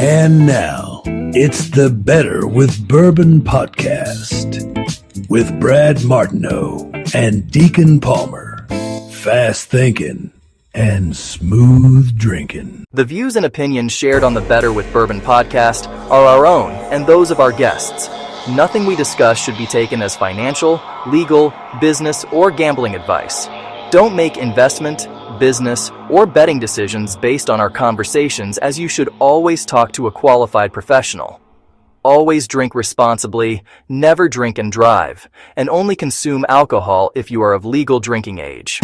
And now, it's the Better with Bourbon Podcast with Brad Martineau and Deacon Palmer. Fast thinking and smooth drinking. The views and opinions shared on the Better with Bourbon Podcast are our own and those of our guests. Nothing we discuss should be taken as financial, legal, business, or gambling advice. Don't make investment, business, or betting decisions based on our conversations, as you should always talk to a qualified professional. Always drink responsibly, never drink and drive, and only consume alcohol if you are of legal drinking age.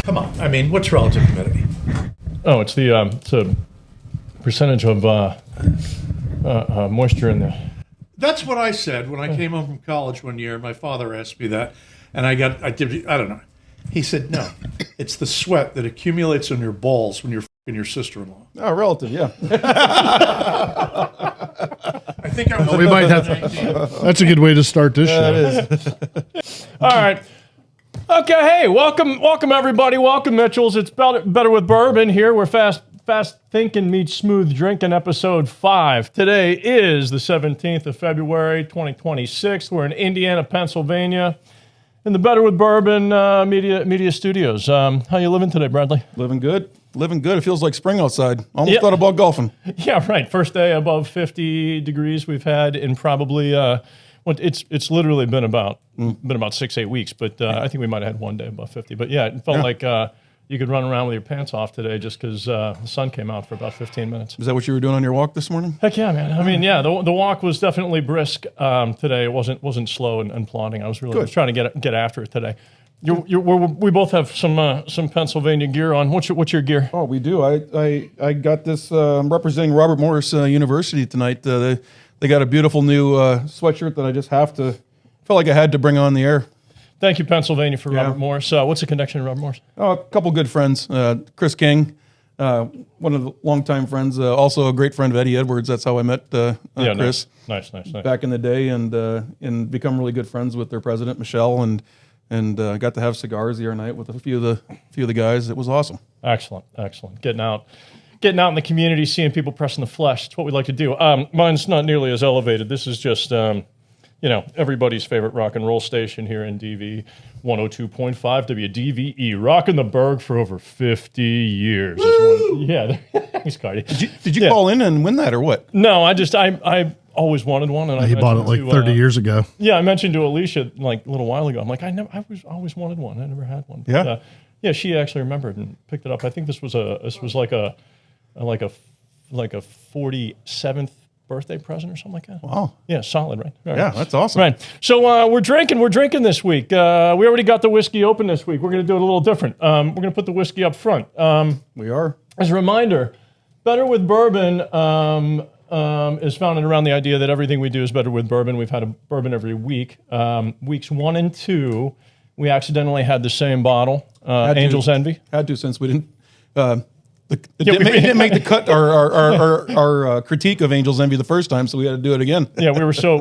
Come on, I mean, what's relative humidity? Oh, it's a percentage of moisture in the... That's what I said when I came home from college one year. My father asked me that, and I don't know. He said, no, it's the sweat that accumulates on your balls when you're f***ing your sister-in-law. Oh, relative, yeah. I think I was We might have. That's a good way to start this show. It is. All right. Okay, hey, welcome everybody. Welcome, Mitchells. It's Better with Bourbon here. We're fast thinking meets smooth drinking, episode 5. Today is the 17th of February, 2026. We're in Indiana, Pennsylvania, in the Better with Bourbon media studios. How you living today, Bradley? Living good. It feels like spring outside. Almost thought about golfing. Yeah, right. First day above 50 degrees we've had in probably it's literally been about 6-8 weeks, but I think we might have had one day above 50. But yeah, it felt like you could run around with your pants off today just because the sun came out for about 15 minutes. Is that what you were doing on your walk this morning? Heck yeah, man. I mean, yeah, the walk was definitely brisk today. It wasn't slow and plodding. I was really trying to get after it today. We both have some Pennsylvania gear on. What's your gear? Oh, we do. I got this. I'm representing Robert Morris University tonight. They got a beautiful new sweatshirt that I just felt like I had to bring on the air. Thank you, Pennsylvania, for Robert Morris. What's the connection to Robert Morris? Oh, a couple good friends. Chris King, one of the longtime friends, also a great friend of Eddie Edwards. That's how I met Chris. Nice. Back in the day, and become really good friends with their president, Michelle, and got to have cigars the other night with a few of the guys. It was awesome. Excellent. Getting out in the community, seeing people pressing the flesh. It's what we like to do. Mine's not nearly as elevated. This is just, everybody's favorite rock and roll station here in DV, 102.5 WDVE, rocking the Berg for over 50 years. Yeah, thanks, Cardi. Did you call in and win that or what? No, I always wanted one, and He bought it like 30 years ago. Yeah, I mentioned to Alicia like a little while ago. I'm like, I always wanted one. I never had one. But, yeah, she actually remembered and picked it up. I think this was like a 47th birthday present or something like that. Wow. Yeah, solid, right? All right. Yeah, that's awesome. Right. So we're drinking this week. We already got the whiskey open this week. We're going to do it a little different. We're going to put the whiskey up front. We are. As a reminder, Better with Bourbon is founded around the idea that everything we do is better with bourbon. We've had a bourbon every week. Weeks 1 and 2, we accidentally had the same bottle, Angel's Envy. Had to, since we didn't... It didn't make the cut. Our critique of Angel's Envy the first time, so we had to do it again. Yeah, we were so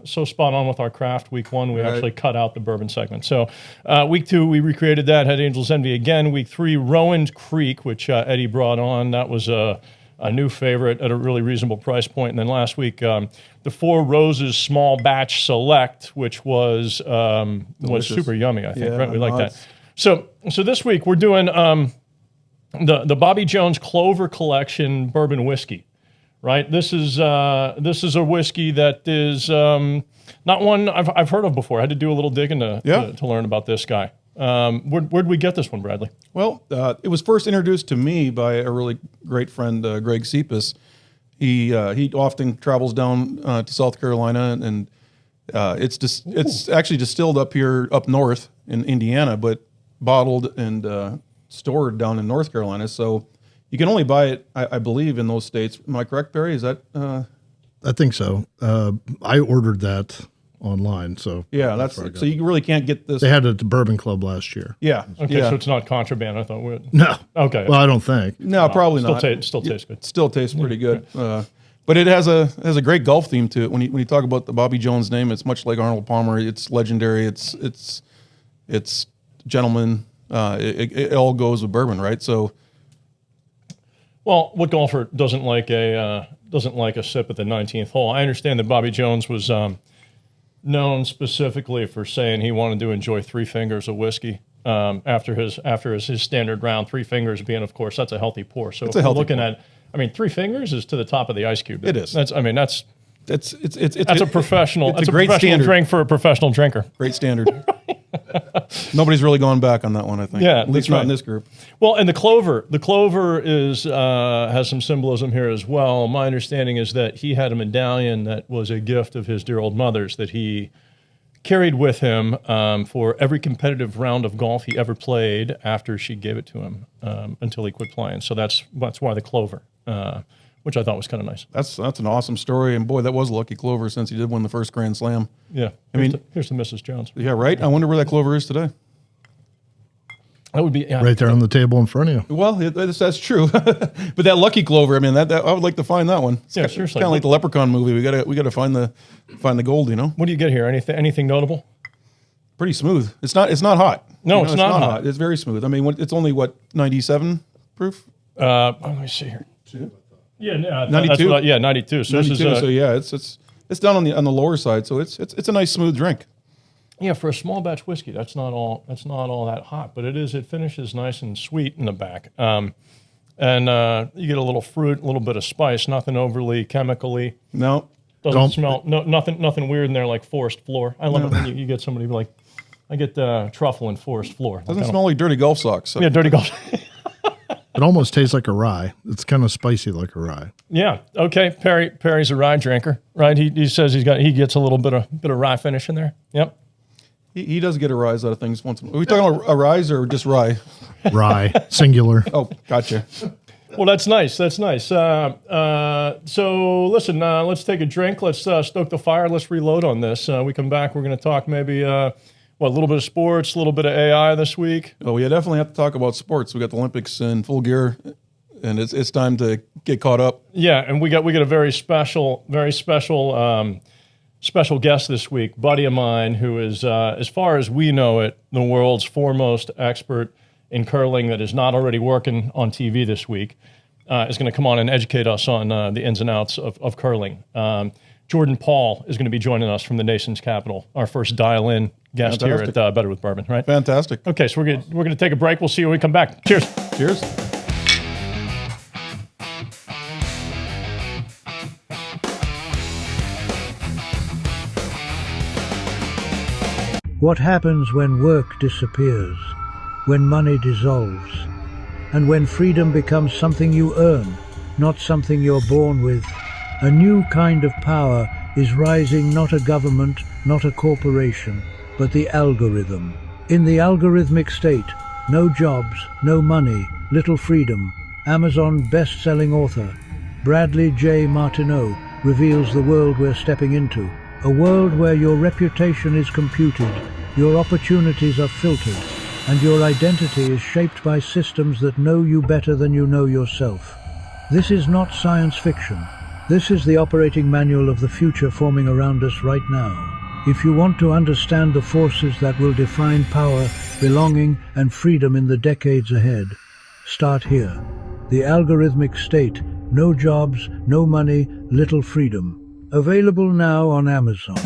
spot on with our craft. Week 1, we actually cut out the bourbon segment. So week 2, we recreated that. Had Angel's Envy again. Week 3, Rowan Creek, which Eddie brought on. That was a new favorite at a really reasonable price point. And then last week, the Four Roses Small Batch Select, which was super yummy. I think right? We like that. So this week we're doing. The Bobby Jones Clover Collection Bourbon Whiskey, right? This is a whiskey that is not one I've heard of before. I had to do a little digging to learn about this guy. Where'd we get this one, Bradley? Well, it was first introduced to me by a really great friend, Greg Cepas. He often travels down to South Carolina, and it's actually distilled up north in Indiana, but bottled and stored down in North Carolina, so you can only buy it, I believe, in those states. Am I correct, Barry? Is that? I think so. I ordered that online, so yeah, that's so you really can't get this. They had it at the Bourbon Club last year. Yeah. Okay, so it's not contraband. I thought no. Okay. Well, I don't think. No, probably not. Still tastes good. Still tastes pretty good. But it has a great golf theme to it. When you talk about the Bobby Jones name, it's much like Arnold Palmer. It's legendary. It's gentleman. It all goes with bourbon, right? So, Well, what golfer doesn't like a sip at the 19th hole? I understand that Bobby Jones was known specifically for saying he wanted to enjoy 3 fingers of whiskey after his standard round. 3 fingers being, of course, that's a healthy pour. So if we're looking at, 3 fingers is to the top of the ice cube. It is. That's a professional. It's That's a great professional standard. drink for a professional drinker. great standard. Nobody's really gone back on that one, I think. Yeah, at least that's not right. in this group. Well, and the clover is has some symbolism here as well. My understanding is that he had a medallion that was a gift of his dear old mother's that he carried with him for every competitive round of golf he ever played after she gave it to him until he quit playing. So that's why the clover, which I thought was kind of nice. That's an awesome story, and boy, that was a lucky clover since he did win the first Grand Slam. Yeah, here's the Mrs. Jones. Yeah, right. I wonder where that clover is today. That would be Right there on the table in front of you. Well, that's true. But that lucky clover, that I would like to find that one. It's Yeah, kind seriously. of like the Leprechaun movie. We gotta find the gold. What do you get here? Anything notable? Pretty smooth. It's not hot. No, it's not hot. It's very smooth. It's only 97 proof. Let me see here. Yeah, 92? 92. So 92. this is So yeah, it's down on the lower side. So it's a nice smooth drink. yeah, for a small batch whiskey, that's not all that hot, but it finishes nice and sweet in the back. And you get a little fruit, a little bit of spice, nothing overly chemically. No, Doesn't smell nothing weird in there like forest floor. I love it when you get somebody like I get truffle and forest floor. doesn't smell like dirty golf socks. So. Yeah, dirty golf. It almost tastes like a rye. It's kind of spicy like a rye. Yeah. Okay. Perry's a rye drinker, right? He says he gets a little bit of rye finish in there. Yep. He does get a rise out of things once. Are we talking about a rise or just rye? Rye, singular. Oh, gotcha. Well, that's nice. That's nice. So listen, let's take a drink. Let's stoke the fire. Let's reload on this. We come back. We're going to talk maybe a little bit of sports, a little bit of AI this week. Oh, we definitely have to talk about sports. We got the Olympics in full gear, and it's time to get caught up. Yeah, and we got a very special guest this week, buddy of mine who is, as far as we know it, the world's foremost expert in curling that is not already working on TV this week, is going to come on and educate us on the ins and outs of curling. Jordan Paul is going to be joining us from the nation's capital, our first dial-in guest Fantastic. here at Better with Bourbon, right? Fantastic. Okay, so we're going to take a break. We'll see you when we come back. Cheers. Cheers. What happens when work disappears, when money dissolves, and when freedom becomes something you earn, not something you're born with? A new kind of power is rising, not a government, not a corporation, but the algorithm. In the algorithmic state, no jobs, no money, little freedom. Amazon best-selling author Bradley J. Martineau reveals the world we're stepping into. A world where your reputation is computed, your opportunities are filtered, and your identity is shaped by systems that know you better than you know yourself. This is not science fiction. This is the operating manual of the future forming around us right now. If you want to understand the forces that will define power, belonging, and freedom in the decades ahead, start here. The algorithmic state, no jobs, no money, little freedom. Available now on Amazon.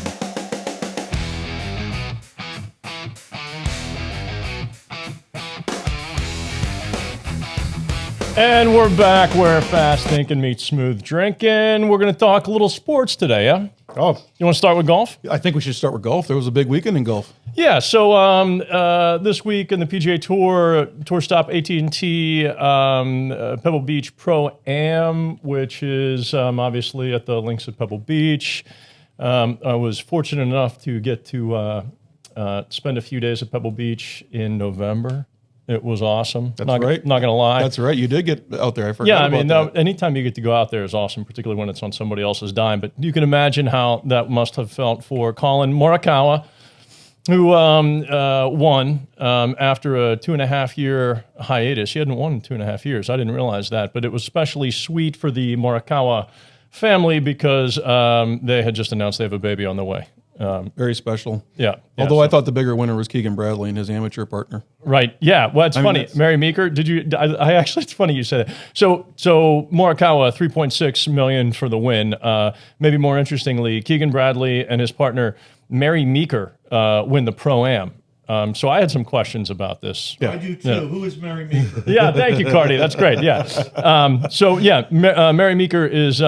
And we're back where fast thinking meets smooth drinking. We're going to talk a little sports today, yeah? Oh, You want to start with golf? I think we should start with golf. There was a big weekend in golf. Yeah, so this week in the PGA Tour stop AT&T Pebble Beach Pro-Am, which is obviously at the links at Pebble Beach. I was fortunate enough to get to spend a few days at Pebble Beach in November. It was awesome. That's not, right. Not going to lie. That's right. You did get out there. I forgot Yeah, I about mean, that. anytime you get to go out there is awesome, particularly when it's on somebody else's dime. But you can imagine how that must have felt for Colin Morikawa, who won after a 2.5-year hiatus. He hadn't won in 2.5 years. I didn't realize that. But it was especially sweet for the Morikawa family because they had just announced they have a baby on the way. Very special. Yeah. Although I thought the bigger winner was Keegan Bradley and his amateur partner. Right. Yeah. Well, it's funny. Mary Meeker, did you? I actually, it's funny you said that. So Morikawa, $3.6 million for the win. Maybe more interestingly, Keegan Bradley and his partner Mary Meeker win the Pro-Am. So I had some questions about this. I do too. Yeah. Who is Mary Meeker? Yeah. Thank you, Cardi. That's great. Yeah. Mary Meeker is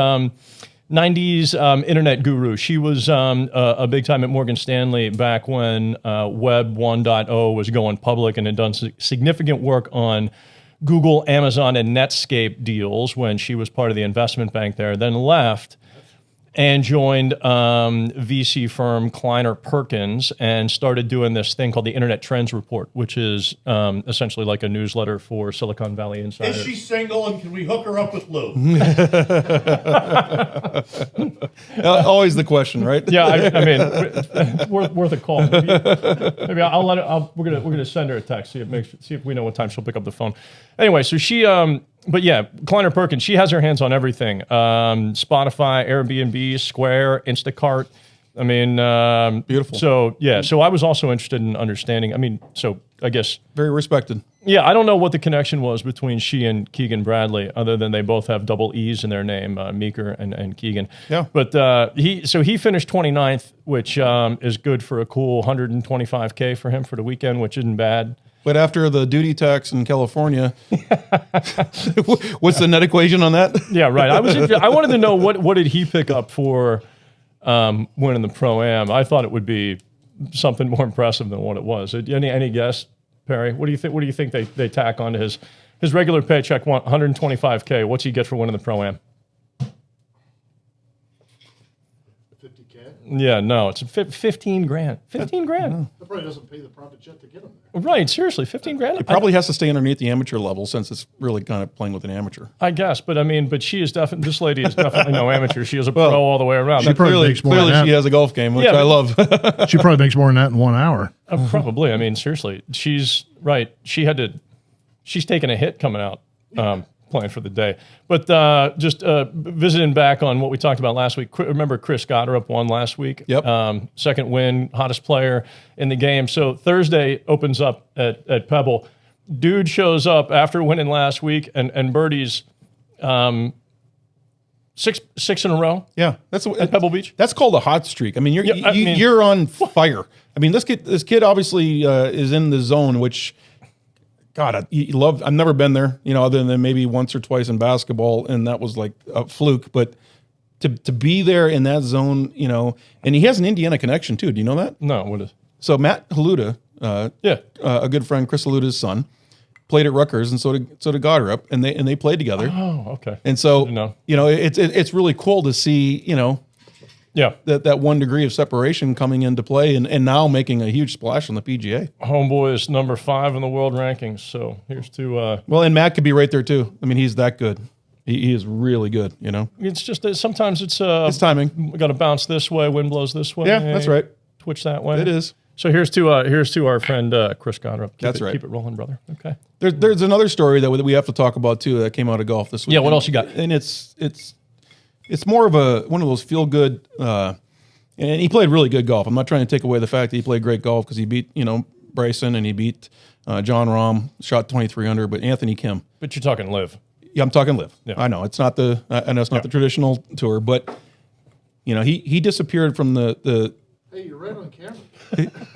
90s internet guru. She was a big time at Morgan Stanley back when Web 1.0 was going public and had done significant work on Google, Amazon, and Netscape deals when she was part of the investment bank there, then left and joined VC firm Kleiner Perkins and started doing this thing called the Internet Trends Report, which is essentially like a newsletter for Silicon Valley insiders. Is she single and can we hook her up with Lou? Always the question, right? Yeah, I mean, it's worth a call. Maybe I'll let it. We're gonna send her a text. See if we know what time she'll pick up the phone. Anyway, so she. But yeah, Kleiner Perkins, she has her hands on everything. Spotify, Airbnb, Square, Instacart. I mean, beautiful. So I was also interested in understanding. I mean, so I guess very respected. Yeah, I don't know what the connection was between she and Keegan Bradley, other than they both have double E's in their name, Meeker and Keegan. Yeah. But he finished 29th, which is good for a cool $125K for him for the weekend, which isn't bad. But after the duty tax in California, what's the net equation on that? Yeah, right. I wanted to know what did he pick up for winning the Pro-Am. I thought it would be something more impressive than what it was. Any guess, Perry? What do you think? What do you think they tack onto his regular paycheck? $125K. What's he get for winning the Pro-Am? 50K? Yeah, no, it's 15 grand. 15 grand. That probably doesn't pay the private jet to get him there. Right, seriously, 15 grand. It probably has to stay underneath the amateur level since it's really kind of playing with an amateur. I guess, but she is definitely, this lady is definitely no amateur. She is a pro all the way around. She probably makes more than that. She has a golf game, which I love. She probably makes more than that in 1 hour. Probably. I mean, seriously, she's right. She's taking a hit coming out. Playing for the day. But just visiting back on what we talked about last week, remember Chris Goddard won last week? Yep. Second win, hottest player in the game. So Thursday opens up at Pebble. Dude shows up after winning last week and birdies six in a row. Yeah, that's at Pebble Beach. That's called a hot streak. I mean, you're on fire. I mean, this kid obviously is in the zone, which God, I've never been there, other than maybe once or twice in basketball, and that was like a fluke. But to be there in that zone, and he has an Indiana connection too. Do you know that? No, what is? So Matt Haluda, a good friend, Chris Haluda's son, played at Rutgers, and so did Goddard, and they played together. Oh, okay. And so it's really cool to see that 1 degree of separation coming into play and now making a huge splash on the PGA. Homeboy is number 5 in the world rankings. So here's to well, and Matt could be right there too. I mean, he's that good. He is really good. It's just that sometimes it's timing. We got to bounce this way, wind blows this way. Yeah, that's right. Twitch that way. It is. So here's to our friend Chris Goddard. That's right. Keep it rolling, brother. Okay. There's another story that we have to talk about too that came out of golf this week. Yeah. What else you got? And it's more of one of those feel good. And he played really good golf. I'm not trying to take away the fact that he played great golf because he beat Bryson and he beat John Rahm, shot 23 under, but Anthony Kim. But you're talking live. Yeah, I'm talking live. Yeah. I know it's not the the traditional tour, but he disappeared from the. Hey, you're right on camera.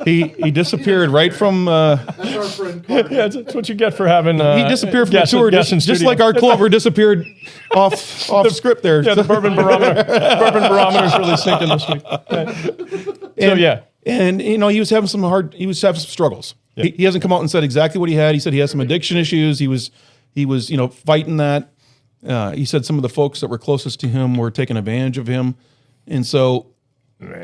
He disappeared right from. That's our friend Carter. Yeah, that's what you get for having. He disappeared from the tour, just like our Clover disappeared off script there. Yeah, the Bourbon Barometer is really sinking this week. And he was having some struggles. Yeah. He hasn't come out and said exactly what he had. He said he had some addiction issues. He was fighting that. He said some of the folks that were closest to him were taking advantage of him, and so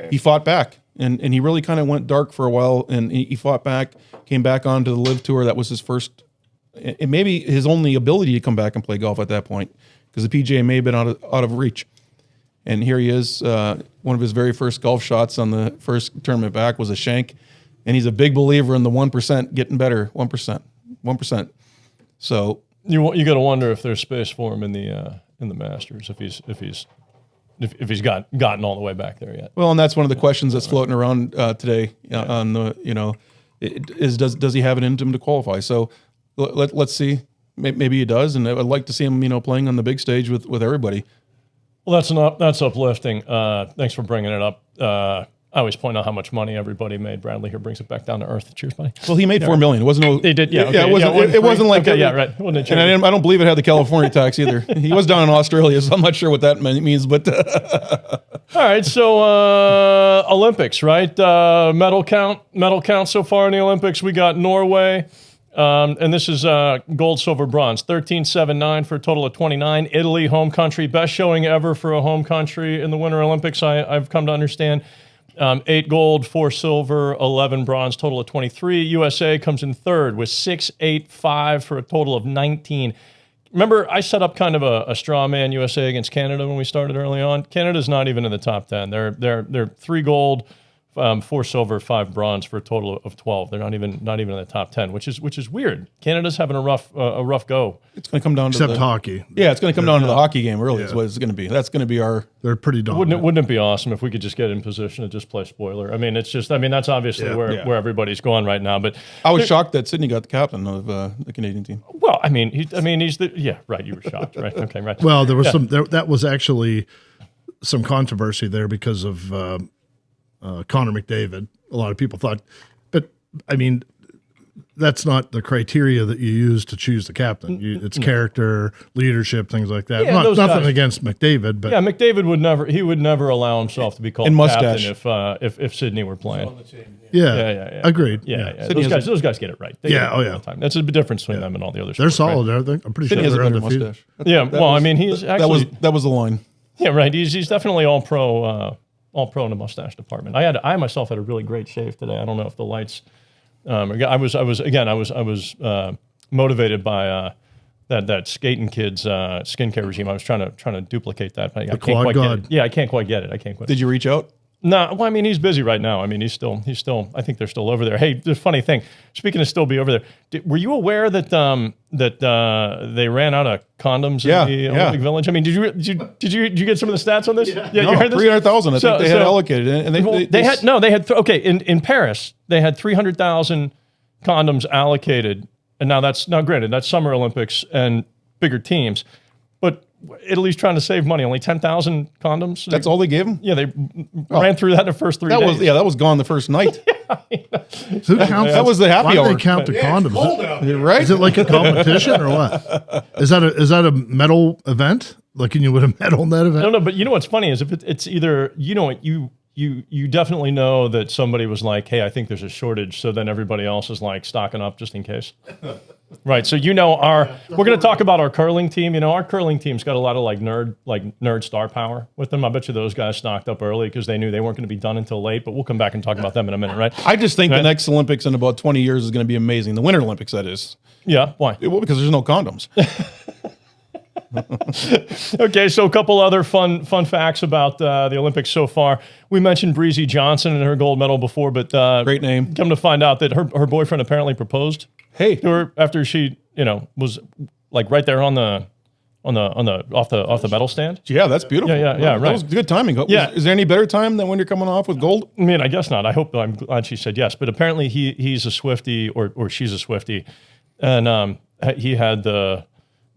he fought back. And he really kind of went dark for a while, and he fought back, came back onto the Live Tour. That was his first, and maybe his only ability to come back and play golf at that point, because the PGA may have been out of reach. And here he is. One of his very first golf shots on the first tournament back was a shank, and he's a big believer in the 1% getting better. 1%. So you got to wonder if there's space for him in the Masters if he's if he's gotten all the way back there yet. Well, and that's one of the questions that's floating around today on the, does he have it in him to qualify? So let's see. Maybe he does, and I'd like to see him, playing on the big stage with everybody. Well, that's uplifting. Thanks for bringing it up. I always point out how much money everybody made. Bradley here brings it back down to earth. Cheers, buddy. Well, he made $4 million. It wasn't. They did, yeah. Okay, it wasn't like okay, right. Wasn't and I don't believe it had the California tax either. He was down in Australia, so I'm not sure what that means. But all right, so Olympics, right? Medal count so far in the Olympics. We got Norway. And this is gold, silver, bronze. 13, 7, 9 for a total of 29. Italy, home country, best showing ever for a home country in the Winter Olympics, I've come to understand. 8 gold, 4 silver, 11 bronze, total of 23. USA comes in third with 6, 8, 5 for a total of 19. Remember, I set up kind of a straw man USA against Canada when we started early on. Canada's not even in the top 10. They're 3 gold, 4 silver, 5 bronze for a total of 12. They're not even in the top 10, which is weird. Canada's having a rough go. It's going to come down Except to hockey. Yeah, it's going to come down to the hockey game. Really, is what it's going to be. That's going to be our. They're pretty dominant. Wouldn't it be awesome if we could just get in position to just play spoiler? I mean, that's obviously where everybody's going right now. But I was shocked that Sydney got the captain of the Canadian team. Well, he's the right. You were shocked, right? Okay, right. Well, there was that was actually some controversy there because of Connor McDavid. A lot of people thought, but I mean, that's not the criteria that you use to choose the captain. It's character, leadership, things like that. Yeah, nothing against McDavid, but McDavid would never allow himself to be called captain if Sydney were playing. yeah, agreed. Yeah. Those guys get it right. They get it all the time. That's the difference between them and all the others. They're solid. Right? I think I'm pretty Sydney sure has a they're better undefeated. mustache. He's actually that was the line. Yeah, right. He's definitely all pro in the mustache department. I myself had a really great shave today. I don't know if the lights. I was motivated by that skating kid's skincare regime. I was trying to duplicate that, but I can't quite get it. Yeah, I can't quite get it. Did you reach out? No, well, I mean, he's busy right now. I mean, he's still. I think they're still over there. Hey, the funny thing. Speaking of still be over there, were you aware that they ran out of condoms in the Olympic Village? I mean, did you get some of the stats on this? Yeah, no, you heard this? 300,000. I think they had allocated, and they had in Paris they had 300,000 condoms allocated, and now granted that's Summer Olympics and bigger teams, but Italy's trying to save money. Only 10,000 condoms. That's all they gave them? Yeah, they ran through that in the first 3 days. That was gone the first night. Who counts? That was the happy hour. Why do they count the condoms? Right? Is it like a competition or what? Is that a medal event? Like, can you win a medal in that event? I don't know, but you know what's funny is if it's either you definitely know that somebody was like, hey, I think there's a shortage, so then everybody else is like stocking up just in case. Right. So we're going to talk about our curling team. Our curling team's got a lot of nerd star power with them. I bet you those guys stocked up early because they knew they weren't going to be done until late, but we'll come back and talk about them in a minute, right? I just think the next Olympics in about 20 years is going to be amazing. The Winter Olympics, that is. Yeah. Why? Well, because there's no condoms. Okay, so a couple other fun facts about the Olympics so far. We mentioned Breezy Johnson and her gold medal before, but great name. Come to find out that her boyfriend apparently proposed to her after she was like right there on the off the medal stand. Yeah, that's beautiful. Yeah, right. That was good timing. Yeah. Is there any better time than when you're coming off with gold? I mean, I guess not. I'm glad she said yes, but apparently he's a Swiftie or she's a Swiftie, and he had the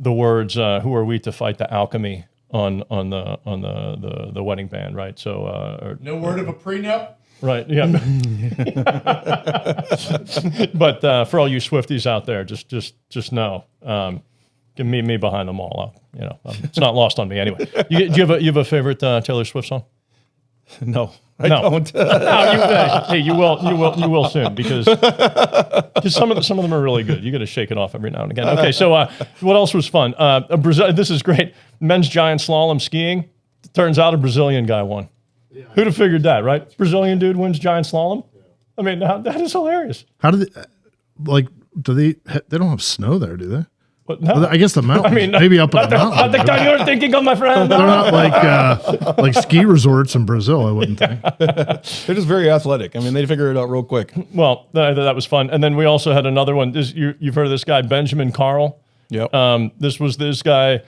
words "Who are we to fight the alchemy" on the wedding band, right? So no word of a prenup. Right. Yeah. But for all you Swifties out there, just know, can meet me behind the mall. It's not lost on me anyway. Do you have a favorite Taylor Swift song? No, I don't. No, you will soon because some of them are really good. You got to shake it off every now and again. Okay, so what else was fun? Brazil. This is great. Men's giant slalom skiing. Turns out a Brazilian guy won. Yeah. Who'd have figured that, right? Brazilian dude wins giant slalom. Yeah. I mean, that is hilarious. How do they don't have snow there, do they? But no. I guess the mountains, maybe up in the mountains. Not the kind you're thinking of, my friend. They're not like ski resorts in Brazil, I wouldn't think. They're just very athletic. I mean, they figure it out real quick. Well, that was fun. And then we also had another one. You've heard of this guy, Benjamin Carl? Yep. This was this guy.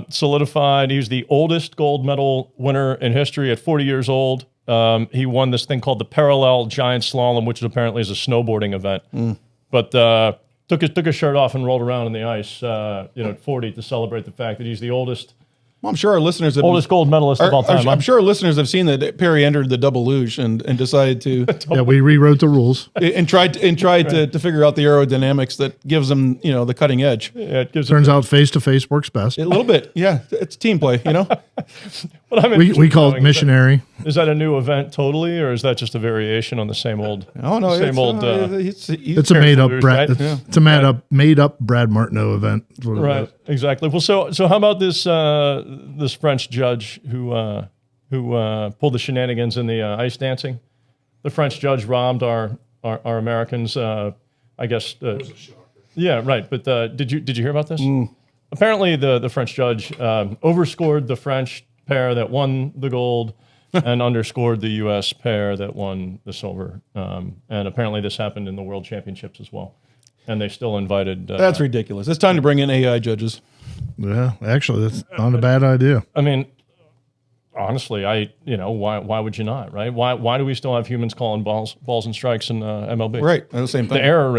solidified. He was the oldest gold medal winner in history at 40 years old. He won this thing called the parallel giant slalom, which apparently is a snowboarding event. But took his shirt off and rolled around in the ice, at 40 to celebrate the fact that he's the oldest Well, I'm sure our listeners have oldest gold medalist of all time. I'm sure our listeners have seen that Perry entered the double luge and decided to Yeah, we rewrote the rules. and tried to figure out the aerodynamics that gives them the cutting edge. Yeah, it gives Turns out face to face works best. A little bit, yeah. It's team play, But I'm We interested call in it missionary. Is that a new event totally, or is that just a variation on the same old? Oh no, same old. It's a made up right? It's a made up Brad Martineau event. That's what it Right, is. exactly. Well, so how about this this French judge who pulled the shenanigans in the ice dancing? The French judge robbed our Americans. I guess. Yeah, right. But did you hear about this? Apparently, the French judge overscored the French pair that won the gold and underscored the U.S. pair that won the silver. And apparently, this happened in the World Championships as well. And they still invited. That's ridiculous. It's time to bring in AI judges. Yeah, actually, that's not a bad idea. I mean, honestly, why would you not, right? Why do we still have humans calling balls and strikes in MLB? Right, the same thing. The error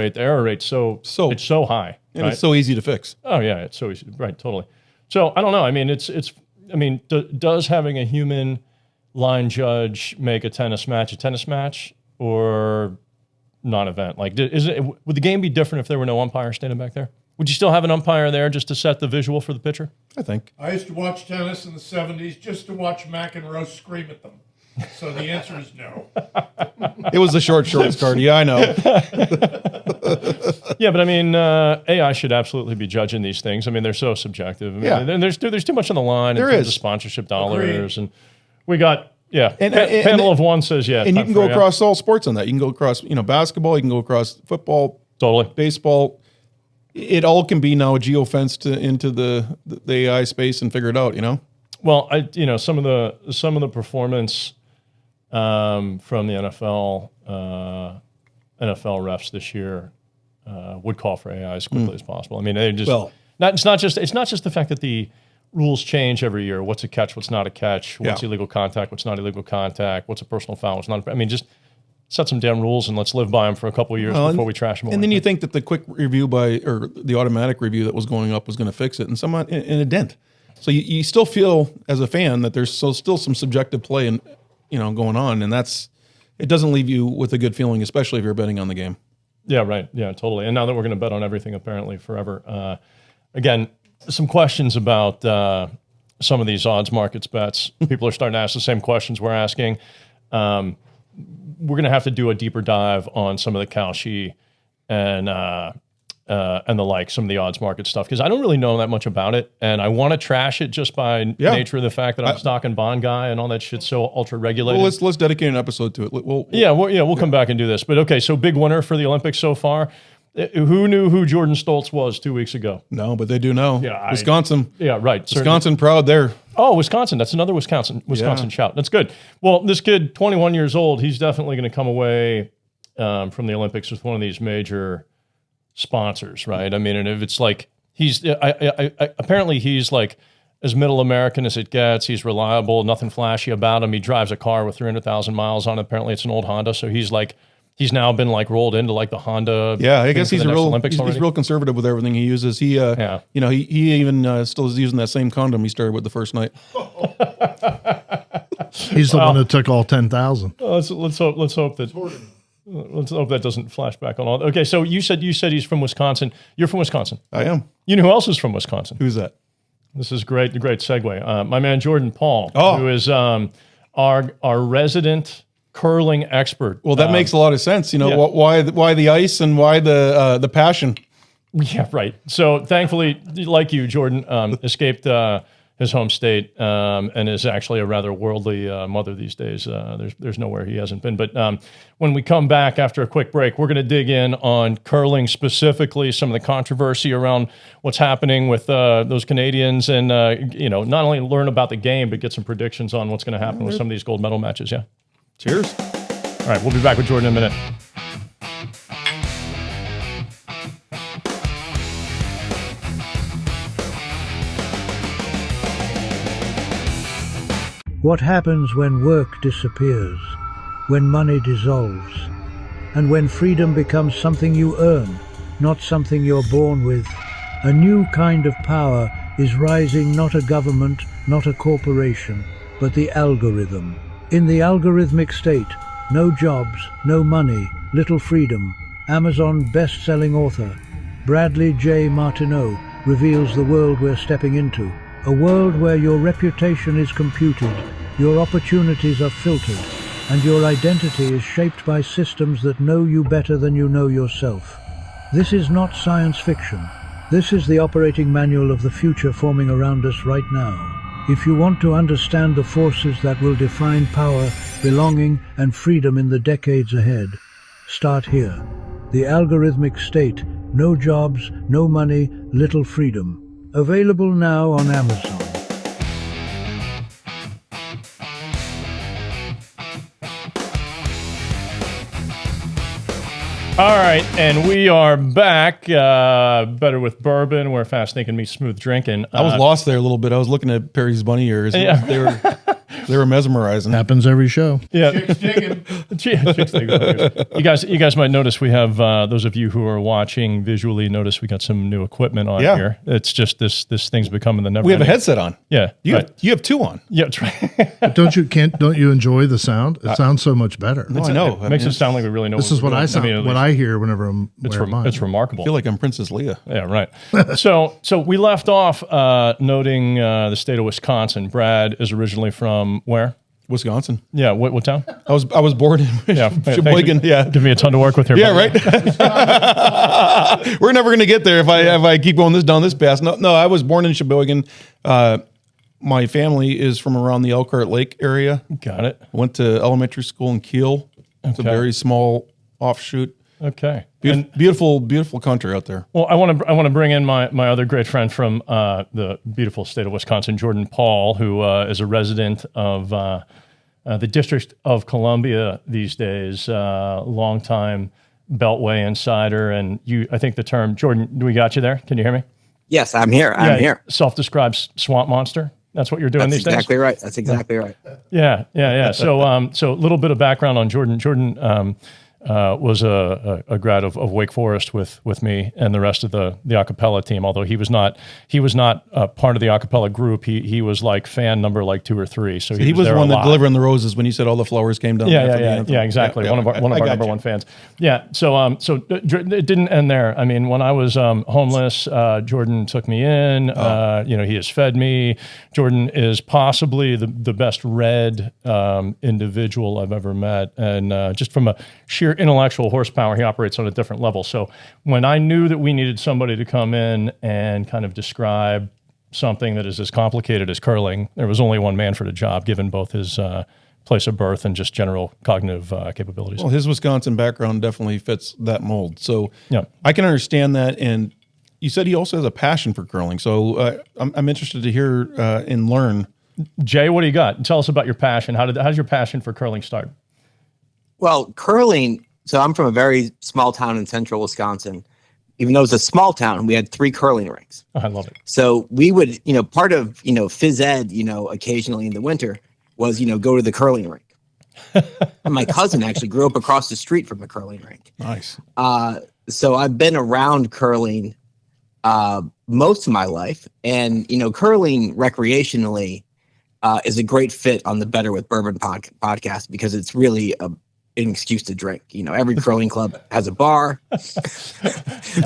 rate, so it's so high, and right? it's so easy to fix. Oh yeah, it's so easy, right? Totally. So I don't know. I mean, does having a human line judge make a tennis match or non-event? Like, would the game be different if there were no umpire standing back there? Would you still have an umpire there just to set the visual for the pitcher? I think. I used to watch tennis in the 70s just to watch McEnroe scream at them. So the answer is no. It was the shorts card. Yeah, I know. Yeah, but I mean, AI should absolutely be judging these things. I mean, they're so subjective. I mean, Yeah. and there's too much on the line in There terms is. of sponsorship dollars, Agreed. and we got And- panel of one says yeah, And you time can for go yeah. across all sports on that. You can go across, basketball. You can go across football, Totally. baseball. It all can be now geofenced into the AI space and figure it out. Well, some of the performance from the NFL refs this year would call for AI as quickly as possible. I mean, they just it's not just the fact that the rules change every year. What's a catch? What's not a catch? What's illegal contact? What's not illegal contact? What's a personal foul? What's not? I mean, just set some damn rules and let's live by them for a couple of years before we trash them away. And then you think that the quick review or the automatic review that was going up was going to fix it, and somewhat in a dent. So you still feel as a fan that there's still some subjective play and going on, and it doesn't leave you with a good feeling, especially if you're betting on the game. Yeah, right. Yeah, totally. And now that we're going to bet on everything apparently forever, again, some questions about some of these odds markets bets. People are starting to ask the same questions we're asking. We're going to have to do a deeper dive on some of the Kalshi and the like, some of the odds market stuff, because I don't really know that much about it, and I want to trash it just by nature of the fact that I'm a stock and bond guy and all that shit's so ultra regulated. Well, let's dedicate an episode to it. We'll come back and do this. But okay, so big winner for the Olympics so far. Who knew who Jordan Stoltz was 2 weeks ago? No, but they do know. Yeah, Wisconsin. Yeah, right. Wisconsin proud there. Oh, Wisconsin. That's another Wisconsin shout. That's good. Well, this kid, 21 years old, he's definitely going to come away from the Olympics with one of these major sponsors, right? I mean, and if it's like apparently he's like as middle American as it gets. He's reliable, nothing flashy about him. He drives a car with 300,000 miles on it. Apparently it's an old Honda, so he's now been like rolled into like the Honda. Yeah, I guess he's he's real conservative with everything he uses. He he even still is using that same condom he started with the first night. He's the one that took all 10,000. Let's hope that doesn't flash back on all. Okay, so you said he's from Wisconsin. You're from Wisconsin. I am. You know who else is from Wisconsin? Who's that? This is great segue. My man Jordan Paul, Oh. who is our resident curling expert. Well, that makes a lot of sense. Why the ice and why the passion? Yeah, right. So thankfully, like you, Jordan escaped his home state and is actually a rather worldly mother these days. There's nowhere he hasn't been. But when we come back after a quick break, we're going to dig in on curling specifically, some of the controversy around what's happening with those Canadians, and not only learn about the game, but get some predictions on what's going to happen with some of these gold medal matches. Yeah. Cheers. All right, we'll be back with Jordan in a minute. What happens when work disappears, when money dissolves, and when freedom becomes something you earn, not something you're born with? A new kind of power is rising, not a government, not a corporation, but the algorithm. In the algorithmic state, no jobs, no money, little freedom. Amazon best-selling author Bradley J. Martineau reveals the world we're stepping into. A world where your reputation is computed, your opportunities are filtered, and your identity is shaped by systems that know you better than you know yourself. This is not science fiction. This is the operating manual of the future forming around us right now. If you want to understand the forces that will define power, belonging, and freedom in the decades ahead, start here. The algorithmic state, no jobs, no money, little freedom. Available now on Amazon. All right, and we are back. Better with Bourbon, where fast thinking meets smooth drinking. I was lost there a little bit. I was looking at Perry's bunny ears. Yeah. They were mesmerizing. Happens every show. Yeah, Chicks digging. Chicks digging. You guys might notice we have those of you who are watching visually notice we got some new equipment on here. It's just this thing's becoming the never. We have a headset on. Yeah, You have two on. Yeah, that's right. But don't you enjoy the sound? It sounds so much better. No, I know. It makes it sound like we really know. This is what we're I doing. sound. What I hear whenever I'm wearing mine. It's remarkable. I feel like I'm Princess Leia. Yeah, right. So we left off noting the state of Wisconsin. Brad is originally from where? Wisconsin. Yeah, what town? I was born in Sheboygan. Yeah. Give me a ton to work with here. Yeah, buddy. right. We're never going to get there if I keep going down this path. No, I was born in Sheboygan. My family is from around the Elkhart Lake area. Got it. Went to elementary school in Kiel. It's a very small offshoot. Okay. Beautiful country out there. Well, I want to bring in my other great friend from the beautiful state of Wisconsin, Jordan Paul, who is a resident of the District of Columbia these days, longtime Beltway insider. And I think the term, Jordan, we got you there? Can you hear me? Yes, I'm here. I'm here. Self-described swamp monster. That's what you're doing these days? That's exactly right. That's exactly right. Yeah. So a little bit of background on Jordan. Jordan was a grad of Wake Forest with me and the rest of the a cappella team. Although he was not part of the a cappella group. He was like fan number like 2 or 3. So he was the one that delivering the roses when you said all the flowers came down. Yeah, exactly. One of our number one fans. Yeah. So it didn't end there. I mean, when I was homeless, Jordan took me in. He has fed me. Jordan is possibly the best read individual I've ever met, and just from a sheer intellectual horsepower, he operates on a different level. So when I knew that we needed somebody to come in and kind of describe something that is as complicated as curling, there was only one man for the job, given both his place of birth and just general cognitive capabilities. Well, his Wisconsin background definitely fits that mold. So yeah. I can understand that. And you said he also has a passion for curling. So I'm interested to hear and learn. Jay, what do you got? Tell us about your passion. How did your passion for curling start? Well, curling, so I'm from a very small town in central Wisconsin. Even though it's a small town, we had 3 curling rinks. Oh, I love it. So we would, part of, phys ed, occasionally in the winter was, go to the curling rink. And my cousin actually grew up across the street from a curling rink. Nice. So I've been around curling most of my life. And, curling recreationally is a great fit on the Better with Bourbon podcast because it's really an excuse to drink. Every curling club has a bar.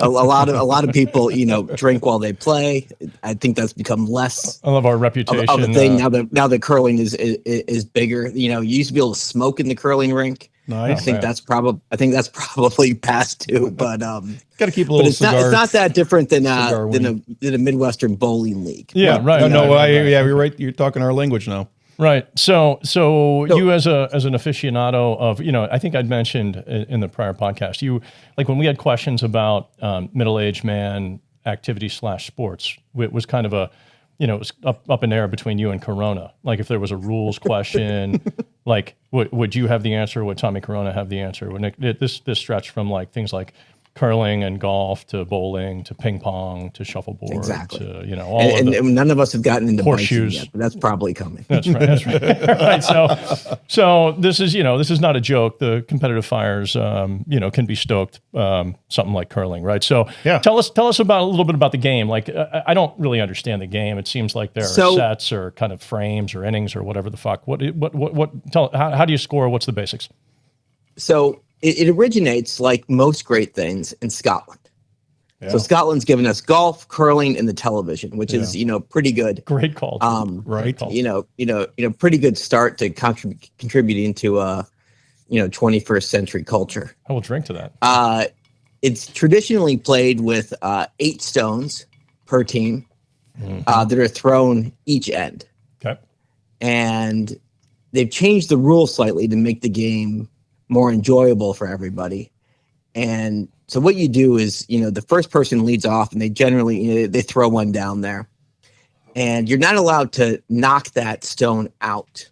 a lot of people, drink while they play. I think that's become less. I love our reputation of a thing now that curling is bigger. You used to be able to smoke in the curling rink. Nice. I think that's probably past due, but got to keep a little. But it's not that different than a Midwestern bowling league. Yeah, right. You're right. You're talking our language now. Right. So you as an aficionado of, I think I'd mentioned in the prior podcast, you like when we had questions about middle-aged man activity / sports, it was kind of a, it was up in the air between you and Corona. Like if there was a rules question, like would you have the answer? Would Tommy Corona have the answer? This stretched from like things like curling and golf to bowling to ping pong to shuffleboard Exactly. to, you know, all and none of us have gotten into horseshoes biking yet, but that's probably coming. That's right. That's right. Right. So this is, you know, this is not a joke. The competitive fires, you know, can be stoked. Something like curling, right? So tell us about a little bit about the game. Like, I don't really understand the game. It seems like there are sets or kind of frames or innings or whatever the fuck. How do you score? What's the basics? So it originates, like most great things, in Scotland. Yeah. So Scotland's given us golf, curling, and the television, which is, you know, pretty good. Great call. Right. You know, pretty good start to contributing to you know, 21st century culture. I will drink to that. It's traditionally played with 8 stones per team that are thrown each end. Okay. And they've changed the rules slightly to make the game more enjoyable for everybody. And so what you do is, you know, the first person leads off, and they generally, you know, they throw one down there, and you're not allowed to knock that stone out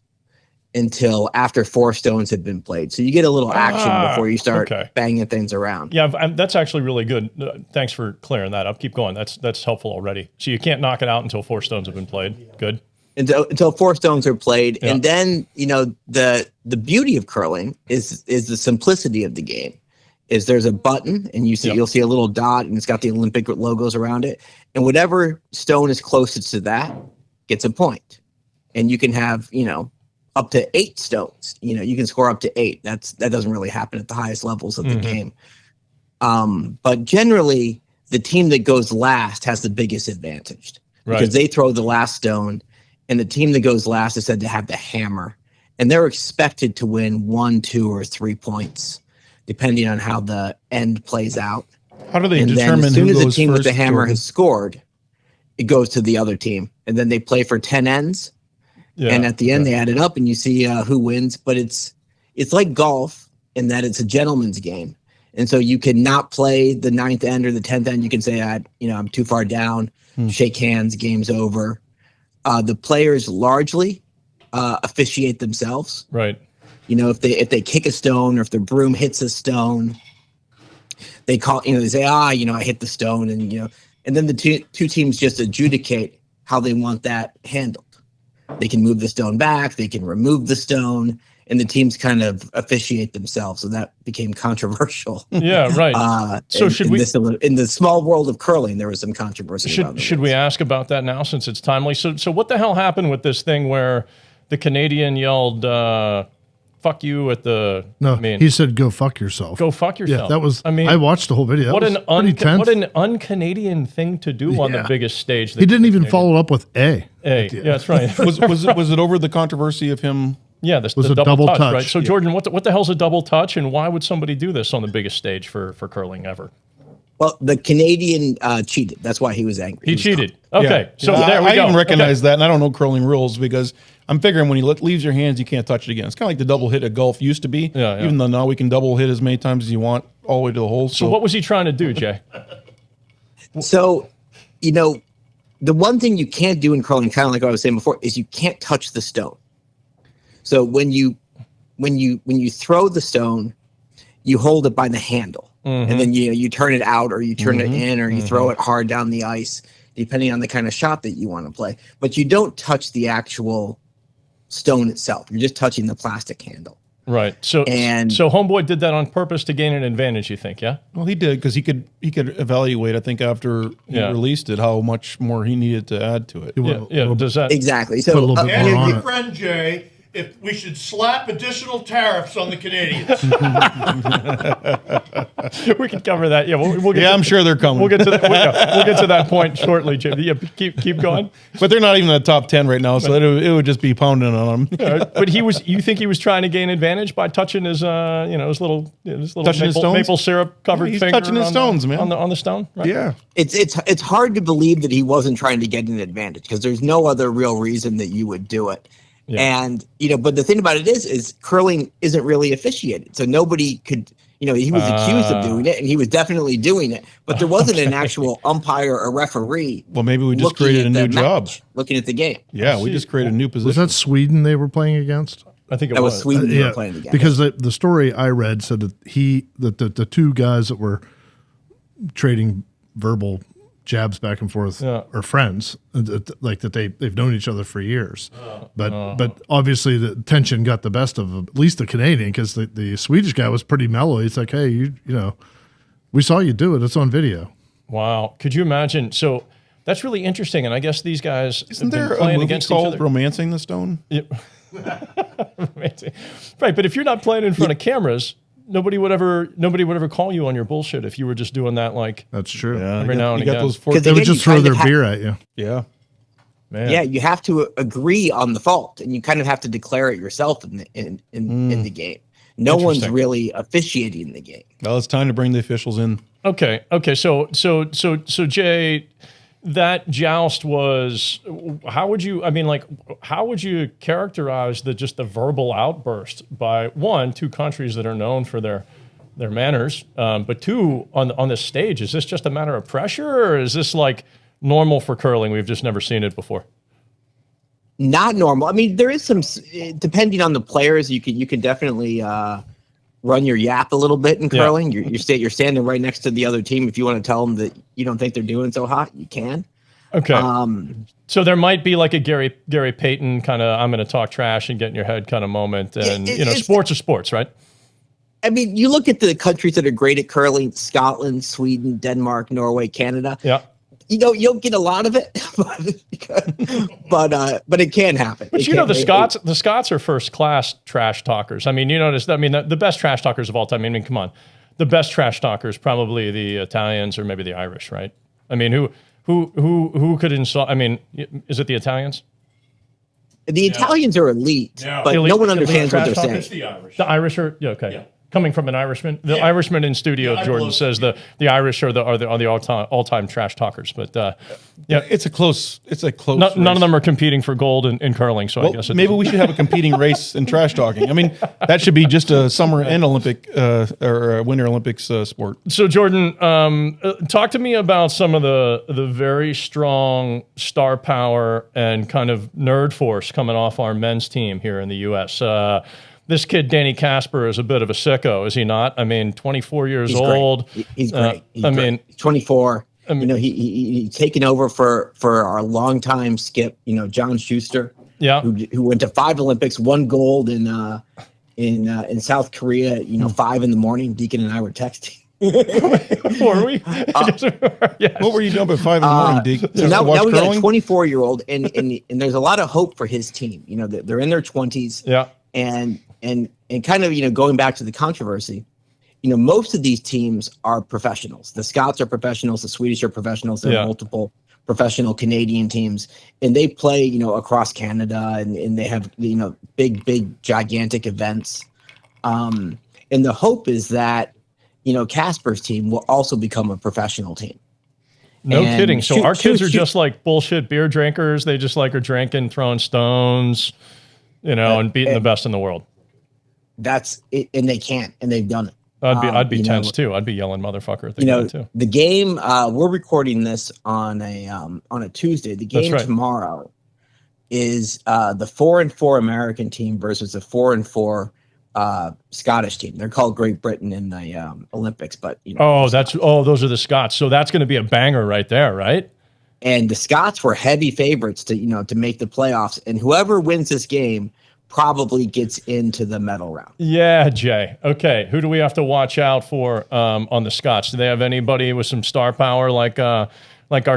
until after 4 stones have been played. So you get a little action before you start banging things around. Yeah, that's actually really good. Thanks for clearing that up. Keep going. That's helpful already. So you can't knock it out until 4 stones have been played. Good. Until 4 stones are played. And then, you know, the beauty of curling is the simplicity of the game. Is there's a button, and you'll see a little dot, and it's got the Olympic logos around it. And whatever stone is closest to that gets a point. And you can have, you know, up to 8 stones. You know, you can score up to 8. That doesn't really happen at the highest levels of the game. But generally, the team that goes last has the biggest advantage because they throw the last stone. And the team that goes last is said to have the hammer. And they're expected to win 1, 2, or 3 points, depending on how the end plays out. How do they determine who goes as soon as the team with the first, hammer Jordan? has scored, it goes to the other team. And then they play for 10 ends. Yeah, and at the end, they add it up, and you see who wins. But it's like golf in that it's a gentleman's game. And so you cannot play the 9th end or the 10th end. You can say, I'm too far down, shake hands, game's over. The players largely officiate themselves. Right. You know, if they kick a stone or if the broom hits a stone, they call, you know, they say, I hit the stone, and, you know, and then the two teams just adjudicate how they want that handled. They can move the stone back, they can remove the stone, and the teams kind of officiate themselves. So that became controversial. Yeah, right. So in the small world of curling, there was some controversy. Should we ask about that now, since it's timely? So what the hell happened with this thing where the Canadian yelled, fuck you at the... No, he said, go fuck yourself. Go fuck yourself. Yeah, that was... I watched the whole video. What an un-Canadian thing to do on the biggest stage. He didn't even follow up with A. Yeah, that's right. was it over the controversy of him... Yeah, this was a double touch, right? So, Jordan, what the hell's a double touch, and why would somebody do this on the biggest stage for curling ever? Well, the Canadian cheated. That's why he was angry. He cheated. Okay, so there we go. I even recognize that, and I don't know curling rules because I'm figuring when he leaves your hands, you can't touch it again. It's kind of like the double hit at golf used to be, even though now we can double hit as many times as you want all the way to the hole. So what was he trying to do, Jay? So, you know, the one thing you can't do in curling, kind of like what I was saying before, is you can't touch the stone. So when you throw the stone, you hold it by the handle, and then you turn it out, or you turn it in, or you throw it hard down the ice, depending on the kind of shot that you want to play. But you don't touch the actual stone itself. You're just touching the plastic handle. Right. So Homeboy did that on purpose to gain an advantage, you think? Yeah. Well, he did because he could evaluate. I think after he released it, how much more he needed to add to it. Does that exactly? So your friend Jay, if we should slap additional tariffs on the Canadians. We can cover that. Yeah, we'll get I'm sure they're coming. We'll get to that. We'll get to that point shortly, Jay. Yeah, keep going. But they're not even in the top 10 right now, so it would just be pounding on them. But you think he was trying to gain advantage by touching his his little maple syrup covered he's finger touching his stones, man, on the stone. Right? Yeah, it's hard to believe that he wasn't trying to get an advantage because there's no other real reason that you would do it. Yeah. And, but the thing about it is curling isn't really officiated. So nobody could, he was accused of doing it, and he was definitely doing it. But there wasn't an actual umpire or referee. Well, maybe we just created a new job. Looking at the game. Yeah, we just created a new position. Was that Sweden they were playing against? I think that was Sweden they were playing against. Because the story I read said that the two guys that were trading verbal jabs back and forth are friends, like that they've known each other for years. But obviously the tension got the best of at least the Canadian, because the Swedish guy was pretty mellow. He's like, hey, you know, we saw you do it. It's on video. Wow. Could you imagine? So that's really interesting. And I guess these guys Isn't have been there a playing movie against called each other. Romancing the Stone? Yeah. Right. But if you're not playing in front of cameras, nobody would ever call you on your bullshit if you were just doing that like That's true. every now and again. They would just throw their beer at you. Yeah. Man. Yeah, you have to agree on the fault, and you kind of have to declare it yourself in the game. No one's really officiating the game. Well, it's time to bring the officials in. Okay. So Jay, that joust was, how would you characterize the verbal outburst by two countries that are known for their manners, but two, on this stage? Is this just a matter of pressure, or is this like normal for curling? We've just never seen it before. Not normal. I mean, there is some, depending on the players, you can definitely run your yap a little bit in curling. Yeah. You're standing right next to the other team. If you want to tell them that you don't think they're doing so hot, you can. Okay. So there might be like a Gary Payton kind of I'm going to talk trash and get in your head kind of moment. And sports are sports, right? I mean, you look at the countries that are great at curling: Scotland, Sweden, Denmark, Norway, Canada. Yeah. You don't get a lot of it, but it can happen. But the Scots are first class trash talkers. I mean, you notice. I mean, the best trash talkers of all time. I mean, come on, the best trash talkers probably the Italians or maybe the Irish, right? I mean, who could insult? I mean, is it the Italians? The Italians are elite, but no one understands what they're saying. The Irish are okay. Yeah. Coming from an Irishman, Irishman in studio, Jordan says the Irish are the all-time trash talkers. But it's a close. None of them are competing for gold in curling. So I guess maybe we should have a competing race in trash talking. I mean, that should be just a summer and Olympic or a Winter Olympics sport. So Jordan, talk to me about some of the very strong star power and kind of nerd force coming off our men's team here in the U.S. This kid, Danny Casper, is a bit of a sicko, is he not? I mean, 24 years old. He's great. He's 24. I mean, he's taken over for our longtime skip, John Schuster. Yeah. Who went to 5 Olympics, 1 gold in South Korea. 5 a.m. Deacon and I were texting. Were we? Yes. What were you doing at 5 a.m, Deacon? So now we got a 24-year-old, and there's a lot of hope for his team. They're in their 20s. Yeah. And kind of, going back to the controversy, most of these teams are professionals. The Scots are professionals. The Swedish are professionals. There are multiple professional Canadian teams, and they play, across Canada, and they have, big, gigantic events. And the hope is that, Casper's team will also become a professional team. No kidding. So our kids are just like bullshit beer drinkers. They just like are drinking, throwing stones, and beating the best in the world. That's it, and they can't, and they've done it. I'd be tense too. I'd be yelling motherfucker at the game too. The game, we're recording this on a Tuesday. The game tomorrow is the 4-4 American team versus the 4-4 Scottish team. They're called Great Britain in the Olympics, but those are the Scots. So that's going to be a banger right there, right? And the Scots were heavy favorites to make the playoffs, and whoever wins this game probably gets into the medal round. Yeah, Jay. Okay, who do we have to watch out for on the Scots? Do they have anybody with some star power like our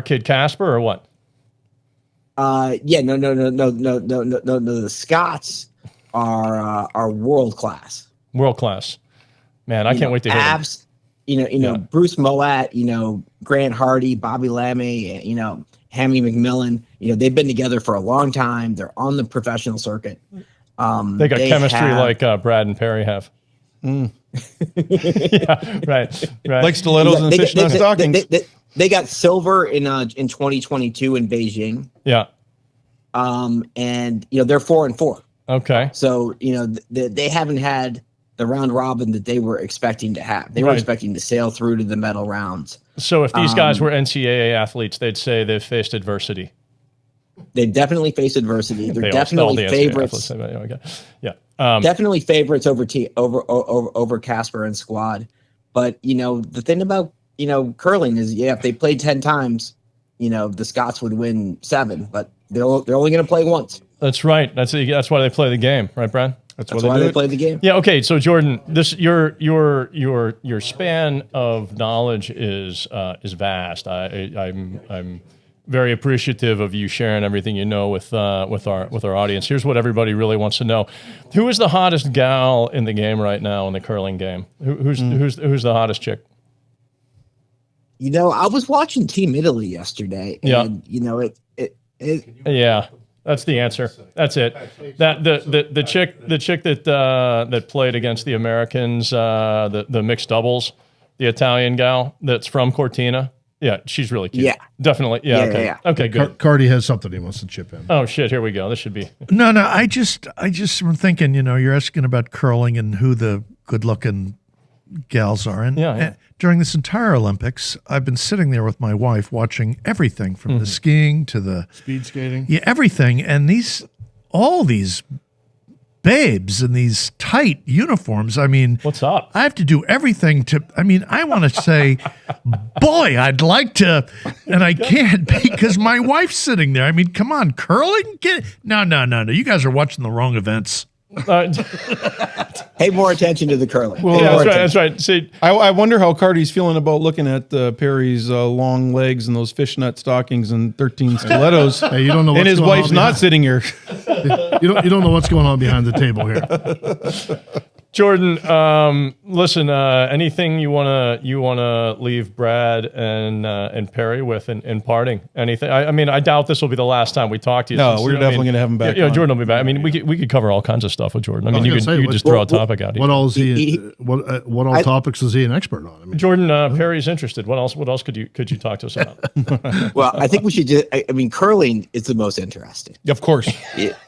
kid Casper, or what? No. The Scots are world class. World class, man. I can't wait to hear them. Bruce Moet, Grant Hardy, Bobby Lammy, Hammy McMillan. They've been together for a long time. They're on the professional circuit. They got chemistry like Brad and Perry have. Yeah, right. Like stilettos and fishnet stockings. They got silver in 2022 in Beijing. Yeah. And they're 4-4. Okay. So they haven't had the round robin that they were expecting to have. They were expecting to sail through to the medal rounds. So if these guys were NCAA athletes, they'd say they've faced adversity. They've definitely faced adversity. They're definitely favorites. Yeah. Definitely favorites over Casper and squad. But the thing about curling is, if they played 10 times, the Scots would win 7, but they're only going to play once. That's right. That's why they play the game, right, Brad? That's why they play the game. Yeah. Okay. So Jordan, your span of knowledge is vast. I'm very appreciative of you sharing everything you know with our audience. Here's what everybody really wants to know: who is the hottest gal in the game right now in the curling game? Who's the hottest chick? I was watching Team Italy yesterday, and yeah. That's the answer. That's it. That the chick that played against the Americans, the mixed doubles, the Italian gal that's from Cortina. Yeah, she's really cute. Yeah, definitely. Yeah. Okay. Yeah. Okay. Good. Cardi has something he wants to chip in. Oh shit! Here we go. This should be. No. I just am thinking. You're asking about curling and who the good-looking gals are, and during this entire Olympics, I've been sitting there with my wife watching everything from the skiing to the Speed skating. Yeah, everything. And all these babes in these tight uniforms. I mean, what's up? I have to do everything I want to say, boy, I'd like to, and I can't because my wife's sitting there. I mean, come on, curling? No. You guys are watching the wrong events. Pay more attention to the curling. Well, that's right. See, I wonder how Cardi's feeling about looking at Perry's long legs and those fishnet stockings and 13 stilettos. Hey, you don't know what's and his going wife's on not sitting here. You don't know what's going on behind the table here. Jordan, listen. Anything you wanna leave Brad and Perry with in parting? Anything? I doubt this will be the last time we talk to you. No, we're definitely gonna have him back. Yeah, Jordan will be back. I mean, we could cover all kinds of stuff with Jordan. I mean, you could just throw a topic out. What all is he? What all topics is he an expert on? I mean, Jordan, Perry's interested. What else could you talk to us about? Well, I think we should just. Curling is the most interesting. Of course.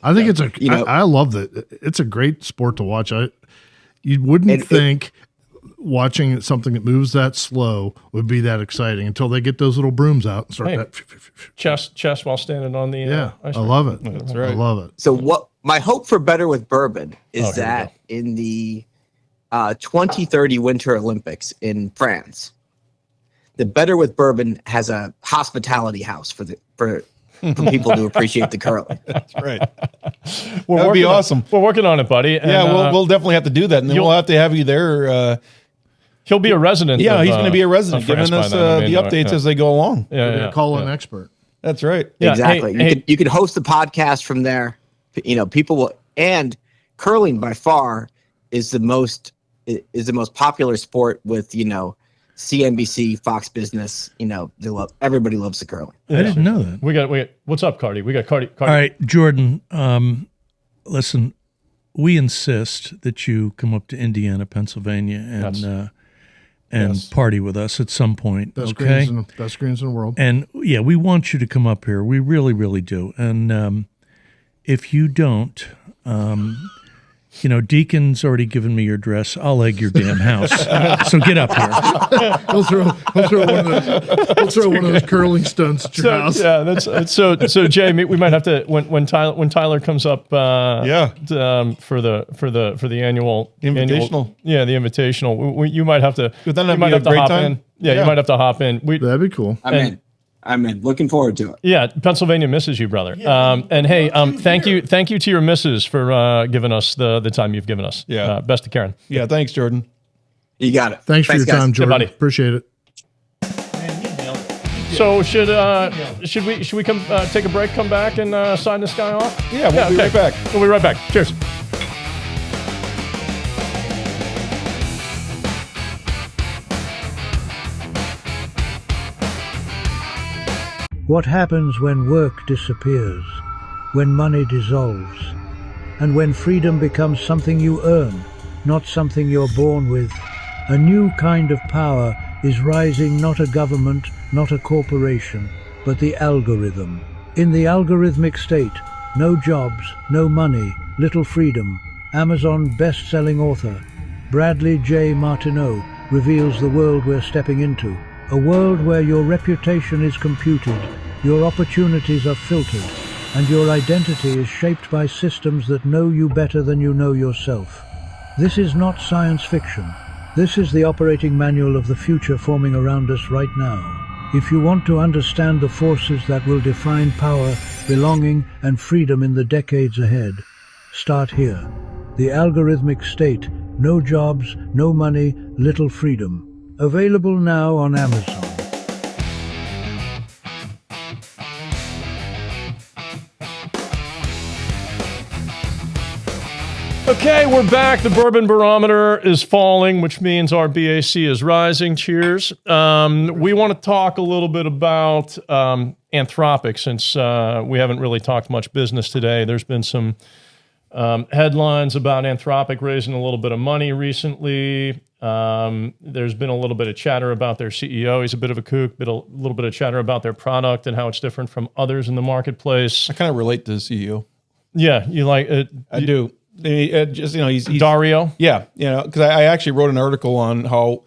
I think I love that. It's a great sport to watch. You wouldn't think watching something that moves that slow would be that exciting until they get those little brooms out and start that. Chest while standing on the ice. I love it. That's right. I love it. So what my hope for Better with Bourbon is that in the 2030 Winter Olympics in France, the Better with Bourbon has a hospitality house for people to appreciate the curling. That's right. That'd be awesome. We're working on it, buddy. And, we'll definitely have to do that, and then we'll have to have you there. He'll be a resident. Yeah, he's going to be a resident, giving us the updates as they go along. Yeah. Call an expert. That's right. Yeah, exactly. You could host the podcast from there. People will, and curling by far is the most popular sport with CNBC, Fox Business, everybody loves the curling. I didn't know that. We got what's up, Cardi? We got Cardi. All right, Jordan, listen, we insist that you come up to Indiana, Pennsylvania and party with us at some point. Best okay? Greens in the world. And yeah, we want you to come up here. We really, really do. And if you don't, Deacon's already given me your address. I'll egg your damn house. So get up here. He'll throw one of those curling stunts at your house. Yeah, that's so. Jay, we might have to when Tyler comes up. For the annual invitational. The invitational. You might have to. But then you might have to hop in. Yeah, you might have to hop in. That'd be cool. I'm in. Looking forward to it. Yeah, Pennsylvania misses you, brother. And hey, thank you to your missus for giving us the time you've given us. Yeah, best to Karen. Yeah, thanks, Jordan. You got it. Thanks for your time, guys. Jordan. Buddy. Appreciate it. So should we come take a break, come back, and sign this guy off? Yeah, we'll be right back. We'll be right back. Cheers. What happens when work disappears, when money dissolves, and when freedom becomes something you earn, not something you're born with? A new kind of power is rising, not a government, not a corporation, but the algorithm. In the algorithmic state, no jobs, no money, little freedom. Amazon best-selling author Bradley J. Martineau reveals the world we're stepping into. A world where your reputation is computed, your opportunities are filtered, and your identity is shaped by systems that know you better than you know yourself. This is not science fiction. This is the operating manual of the future forming around us right now. If you want to understand the forces that will define power, belonging, and freedom in the decades ahead, start here. The algorithmic state: no jobs, no money, little freedom. Available now on Amazon. Okay, we're back. The bourbon barometer is falling, which means our BAC is rising. Cheers. We want to talk a little bit about Anthropic, since we haven't really talked much business today. There's been some headlines about Anthropic raising a little bit of money recently. There's been a little bit of chatter about their CEO. He's a bit of a kook, but a little bit of chatter about their product and how it's different from others in the marketplace. I kind of relate to the CEO. Yeah, you like it? I do. Just, he's Dario. Yeah, because I actually wrote an article on how,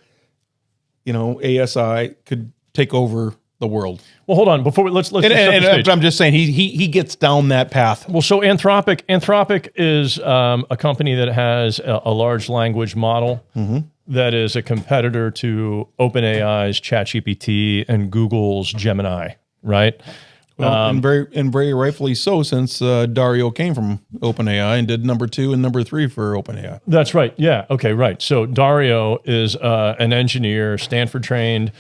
ASI could take over the world. Well, hold on. Before let's set the stage. I'm just saying he gets down that path. Well, so Anthropic is a company that has a large language model that is a competitor to OpenAI's ChatGPT and Google's Gemini, right? Well, and very rightfully so, since Dario came from OpenAI and did number 2 and number 3 for OpenAI. That's right. Yeah. Okay. Right. So Dario is an engineer, Stanford-trained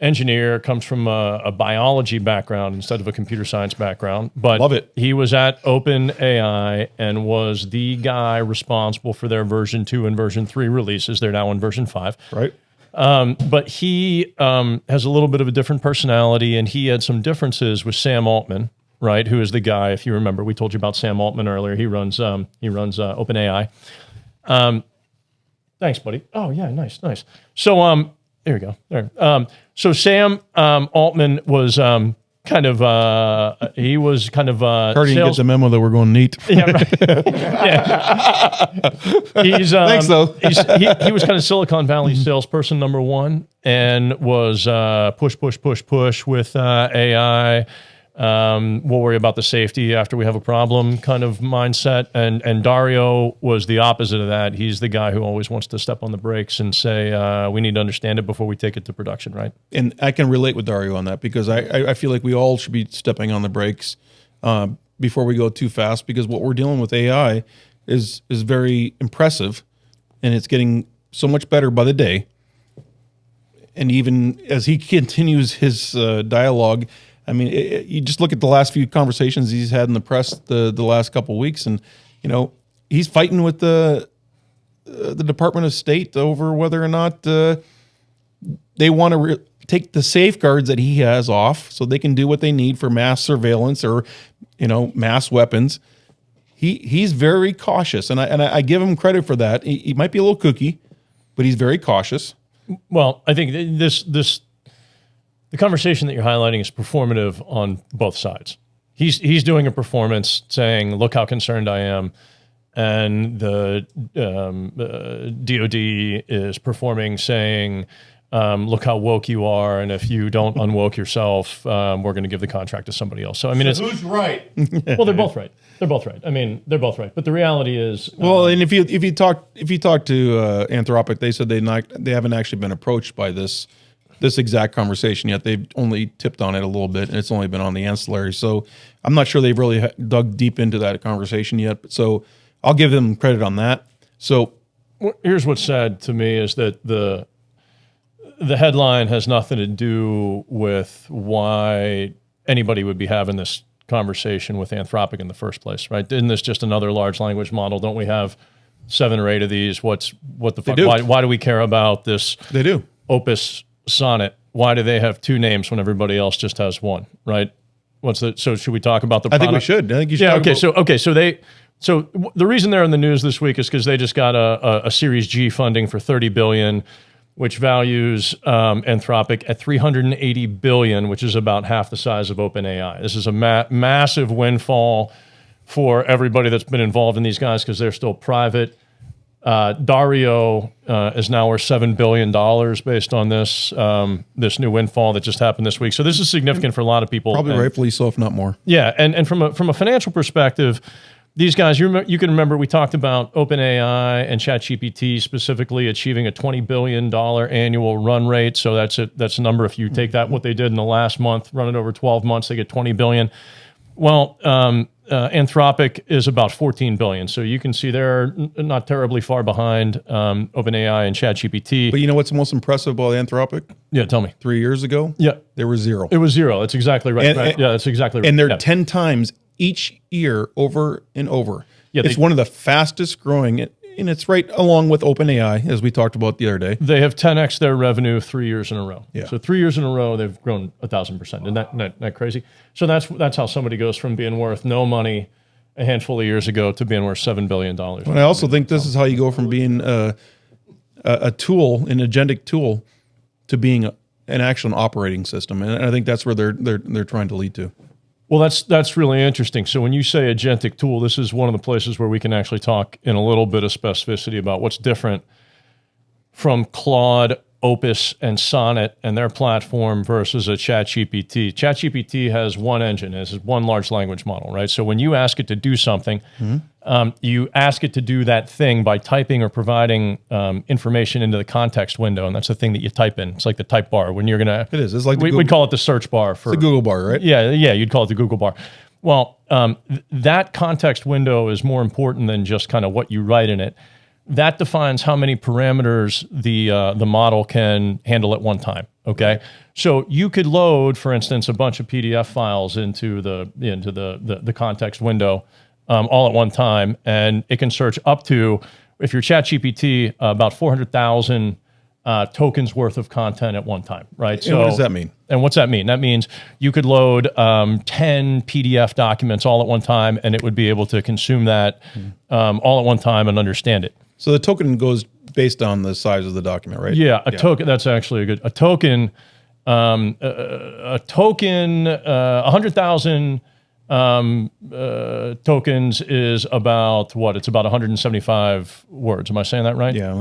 engineer, comes from a biology background instead of a computer science background. But love it. He was at OpenAI and was the guy responsible for their version 2 and version 3 releases. They're now in version 5. Right. But he has a little bit of a different personality, and he had some differences with Sam Altman, right? Who is the guy? If you remember, we told you about Sam Altman earlier. He runs OpenAI. Thanks, buddy. Oh yeah, nice. So there we go. There. So Sam Altman was he was kind of Harding gets the memo that we're going neat. Yeah, right. Yeah. He's thanks though. he was kind of Silicon Valley salesperson number 1, and was push with AI. We'll worry about the safety after we have a problem kind of mindset. And Dario was the opposite of that. He's the guy who always wants to step on the brakes and say, we need to understand it before we take it to production, right? And I can relate with Dario on that, because I feel like we all should be stepping on the brakes before we go too fast, because what we're dealing with AI is very impressive, and it's getting so much better by the day. And even as he continues his dialogue, I mean, you just look at the last few conversations he's had in the press the last couple of weeks, and he's fighting with the Department of State over whether or not they want to take the safeguards that he has off, so they can do what they need for mass surveillance or mass weapons. He's very cautious, and I give him credit for that. He might be a little kooky, but he's very cautious. Well, I think the conversation that you're highlighting is performative on both sides. He's doing a performance saying, look how concerned I am. And the DOD is performing saying, look how woke you are. And if you don't unwoke yourself, we're going to give the contract to somebody else. So, I mean, who's right? Well, they're both right. They're both right. I mean, they're both right. But the reality is, well, and if you talk to Anthropic, they said they haven't actually been approached by this exact conversation yet. They've only tipped on it a little bit, and it's only been on the ancillary. So I'm not sure they've really dug deep into that conversation yet. So I'll give them credit on that. So here's what's sad to me is that the headline has nothing to do with why anybody would be having this conversation with Anthropic in the first place, right? Isn't this just another large language model? Don't we have 7 or 8 of these? What the fuck? Why do we care about this? They do. Opus Sonnet. Why do they have 2 names when everybody else just has 1, right? So should we talk about the product? I think we should. I think you should. Yeah, So the reason they're in the news this week is because they just got a Series G funding for $30 billion, which values Anthropic at $380 billion, which is about half the size of OpenAI. This is a massive windfall for everybody that's been involved in these guys because they're still private. Dario is now worth $7 billion based on this new windfall that just happened this week. So this is significant for a lot of people. Probably rightfully so, if not more. Yeah, and from a financial perspective, these guys, you can remember we talked about OpenAI and ChatGPT specifically achieving a $20 billion annual run rate. So that's a number. If you take that, what they did in the last month, run it over 12 months, they get 20 billion. Well, Anthropic is about 14 billion. So you can see they're not terribly far behind OpenAI and ChatGPT. But you know what's most impressive about Anthropic? Yeah, tell me. 3 years ago? Yeah. They were zero. It was zero. That's exactly right. Yeah, that's exactly right. And they're 10 times each year over and over. Yeah, it's one of the fastest growing, and it's right along with OpenAI, as we talked about the other day. They have 10x their revenue 3 years in a row. Yeah. So 3 years in a row, they've grown 1,000%. Isn't that crazy? So that's how somebody goes from being worth no money a handful of years ago to being worth $7 billion. And I also think this is how you go from being a tool, an agentic tool, to being an actual operating system. And I think that's where they're trying to lead to. Well, that's really interesting. So when you say agentic tool, this is one of the places where we can actually talk in a little bit of specificity about what's different from Claude, Opus, and Sonnet and their platform versus a ChatGPT. ChatGPT has one engine, it has one large language model, right? So when you ask it to do something, you ask it to do that thing by typing or providing information into the context window, and that's the thing that you type in. It's like the type bar when you're gonna. It is. It's like we'd call it the search bar for the Google bar, right? Yeah, you'd call it the Google bar. Well, that context window is more important than just kind of what you write in it. That defines how many parameters the model can handle at one time. Okay, so you could load, for instance, a bunch of PDF files into the context window all at one time, and it can search up to, if you're ChatGPT, about 400,000 tokens worth of content at one time. Right. So what does that mean? And what's that mean? That means you could load 10 PDF documents all at one time, and it would be able to consume that all at one time and understand it. So the token goes based on the size of the document, right? Yeah, token. That's actually a token. A token. 100,000 tokens is about what? It's about 175 words. Am I saying that right? Yeah,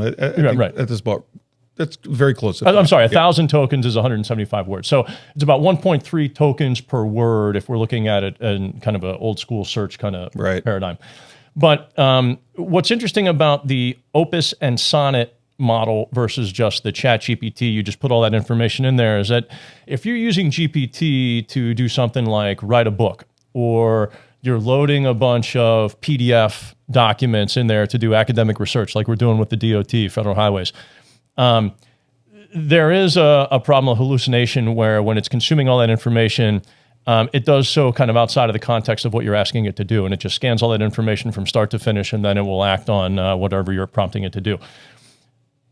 right. That's very close. I'm sorry. 1,000 tokens is 175 words. So it's about 1.3 tokens per word if we're looking at it in kind of an old school search kind of paradigm. But what's interesting about the Opus and Sonnet model versus just the ChatGPT, you just put all that information in there, is that if you're using GPT to do something like write a book, or you're loading a bunch of PDF documents in there to do academic research like we're doing with the DOT, Federal Highways, there is a problem of hallucination where when it's consuming all that information, it does so kind of outside of the context of what you're asking it to do, and it just scans all that information from start to finish, and then it will act on whatever you're prompting it to do.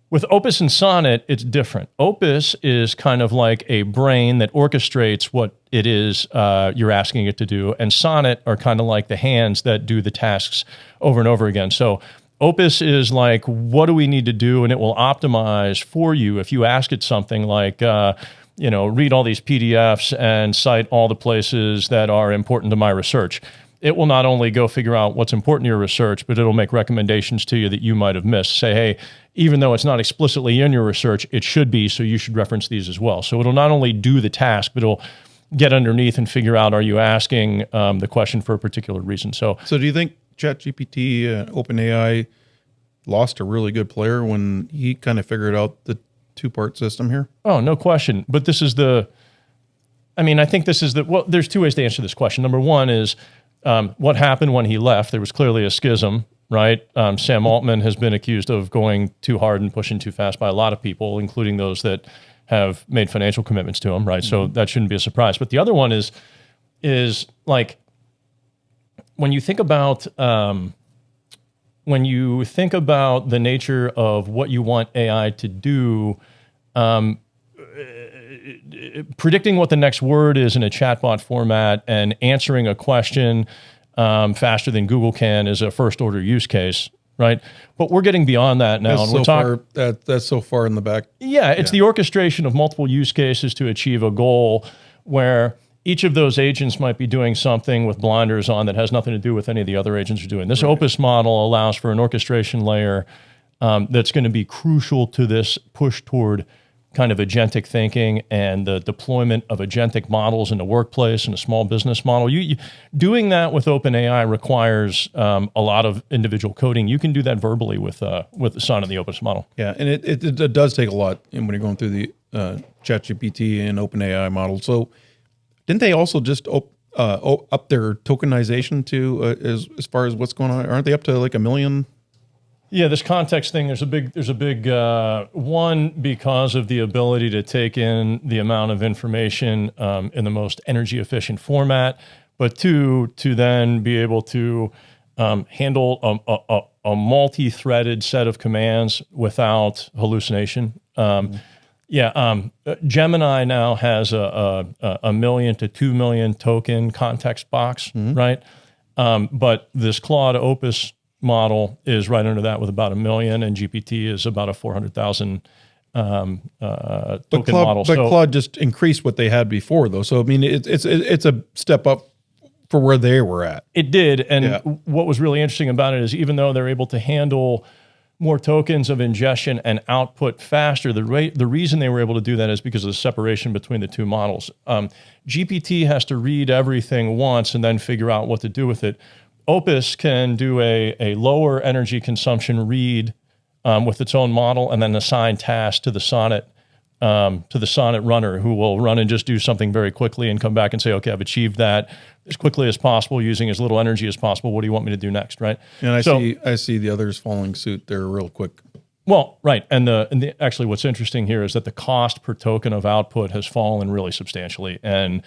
With Opus and Sonnet, it's different. Opus is kind of like a brain that orchestrates what it is you're asking it to do, and Sonnet are kind of like the hands that do the tasks over and over again. So Opus is like, what do we need to do? And it will optimize for you if you ask it something like, read all these PDFs and cite all the places that are important to my research. It will not only go figure out what's important to your research, but it'll make recommendations to you that you might have missed. Say, hey, even though it's not explicitly in your research, it should be, so you should reference these as well. So it'll not only do the task, but it'll get underneath and figure out, are you asking the question for a particular reason? So do you think ChatGPT, OpenAI, lost a really good player when he kind of figured out the two-part system here? Oh, no question. But this is well, there's two ways to answer this question. Number one is what happened when he left. There was clearly a schism, right? Sam Altman has been accused of going too hard and pushing too fast by a lot of people, including those that have made financial commitments to him, right? Mm-hmm. So that shouldn't be a surprise. But the other one is like, when you think about the nature of what you want AI to do, predicting what the next word is in a chatbot format and answering a question faster than Google can is a first order use case, right? But we're getting beyond that now. That's so far in the back. Yeah, it's the orchestration of multiple use cases to achieve a goal where each of those agents might be doing something with blinders on that has nothing to do with any of the other agents are doing. This Opus model allows for an orchestration layer that's going to be crucial to this push toward kind of agentic thinking and the deployment of agentic models in the workplace and a small business model. You doing that with OpenAI requires a lot of individual coding. You can do that verbally with the Sonnet and the Opus model. Yeah, and it does take a lot when you're going through the ChatGPT and OpenAI model. So didn't they also just up their tokenization too, as far as what's going on? Aren't they up to like 1 million? Yeah, this context thing, there's a big one, because of the ability to take in the amount of information in the most energy efficient format, but two, to then be able to handle a multi-threaded set of commands without hallucination. Gemini now has a 1 million to 2 million token context box, right? But this Claude Opus model is right under that with about 1 million, and GPT is about a 400,000 token model. But Claude just increased what they had before, though. So I mean, it's a step up for where they were at. It did, and what was really interesting about it is even though they're able to handle more tokens of ingestion and output faster, the reason they were able to do that is because of the separation between the two models. GPT has to read everything once and then figure out what to do with it. Opus can do a lower energy consumption read with its own model and then assign tasks to the Sonnet runner, who will run and just do something very quickly and come back and say, okay, I've achieved that as quickly as possible using as little energy as possible. What do you want me to do next, right? And I see the others following suit there real quick. Well, right, and actually what's interesting here is that the cost per token of output has fallen really substantially, and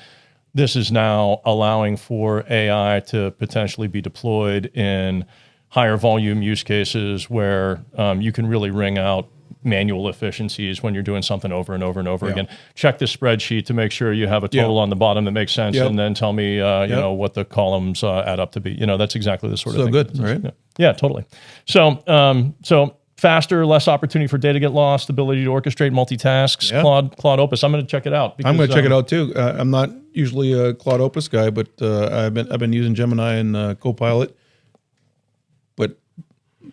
this is now allowing for AI to potentially be deployed in higher volume use cases where you can really wring out manual efficiencies when you're doing something over and over and over again. Check the spreadsheet to make sure you have a total on the bottom that makes sense, and then tell me, you know, what the columns add up to be. You know, that's exactly the sort of thing. So good, right? Yeah, totally. So faster, less opportunity for data to get lost, ability to orchestrate multitasks. Claude Opus. I'm going to check it out. I'm going to check it out too. I'm not usually a Claude Opus guy, but I've been using Gemini and Copilot. But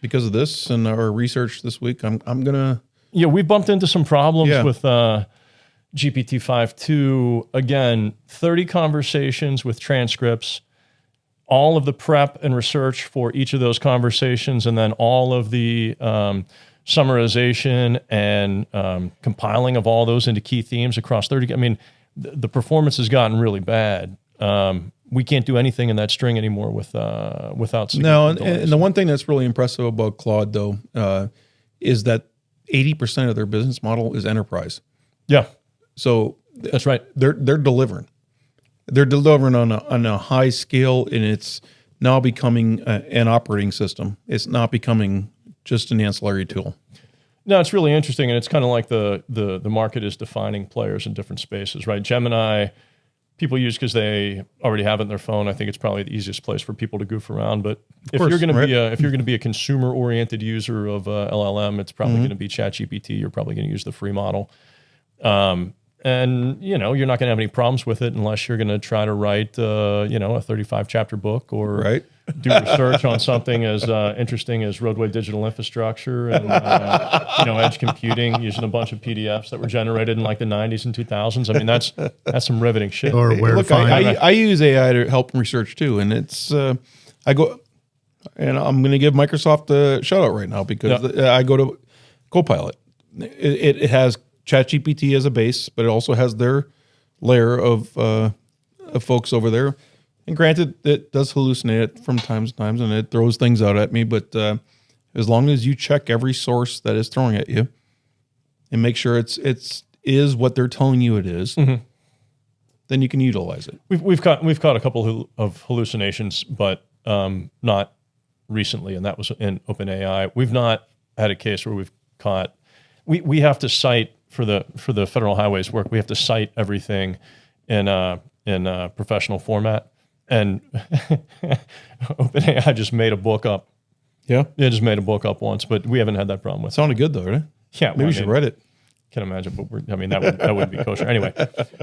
because of this and our research this week, I'm gonna. Yeah, we bumped into some problems with GPT-5.2. Again, 30 conversations with transcripts, all of the prep and research for each of those conversations, and then all of the summarization and compiling of all those into key themes across 30. I mean, the performance has gotten really bad. We can't do anything in that string anymore without. No, and the one thing that's really impressive about Claude, though, is that 80% of their business model is enterprise. Yeah, so that's right. They're delivering. They're delivering on a high scale, and it's now becoming an operating system. It's not becoming just an ancillary tool. No, it's really interesting, and it's kind of like the market is defining players in different spaces, right? Gemini, people use because they already have it in their phone. I think it's probably the easiest place for people to goof around. But if you're going to be a consumer-oriented user of LLM, it's probably going to be ChatGPT. You're probably going to use the free model. And, you know, you're not going to have any problems with it unless you're going to try to write, you know, a 35-chapter book or do research on something as interesting as roadway digital infrastructure and, you know, edge computing using a bunch of PDFs that were generated in like the 90s and 2000s. I mean, that's some riveting shit. Or where Look, I use AI to help research too, and it's I go, and I'm going to give Microsoft a shout out right now because I go to Copilot. It has ChatGPT as a base, but it also has their layer of folks over there. And granted, it does hallucinate it from time to time, and it throws things out at me. But as long as you check every source that is throwing at you, and make sure it is what they're telling you it is, then you can utilize it. We've caught a couple of hallucinations, but not recently, and that was in OpenAI. We've not had a case where we've caught. We have to cite for the federal highways work. We have to cite everything in professional format. And OpenAI just made a book up. Yeah, just made a book up once, but we haven't had that problem with it. Sounded good though, right? Yeah, maybe we should write it. Can't imagine, but that would be kosher anyway.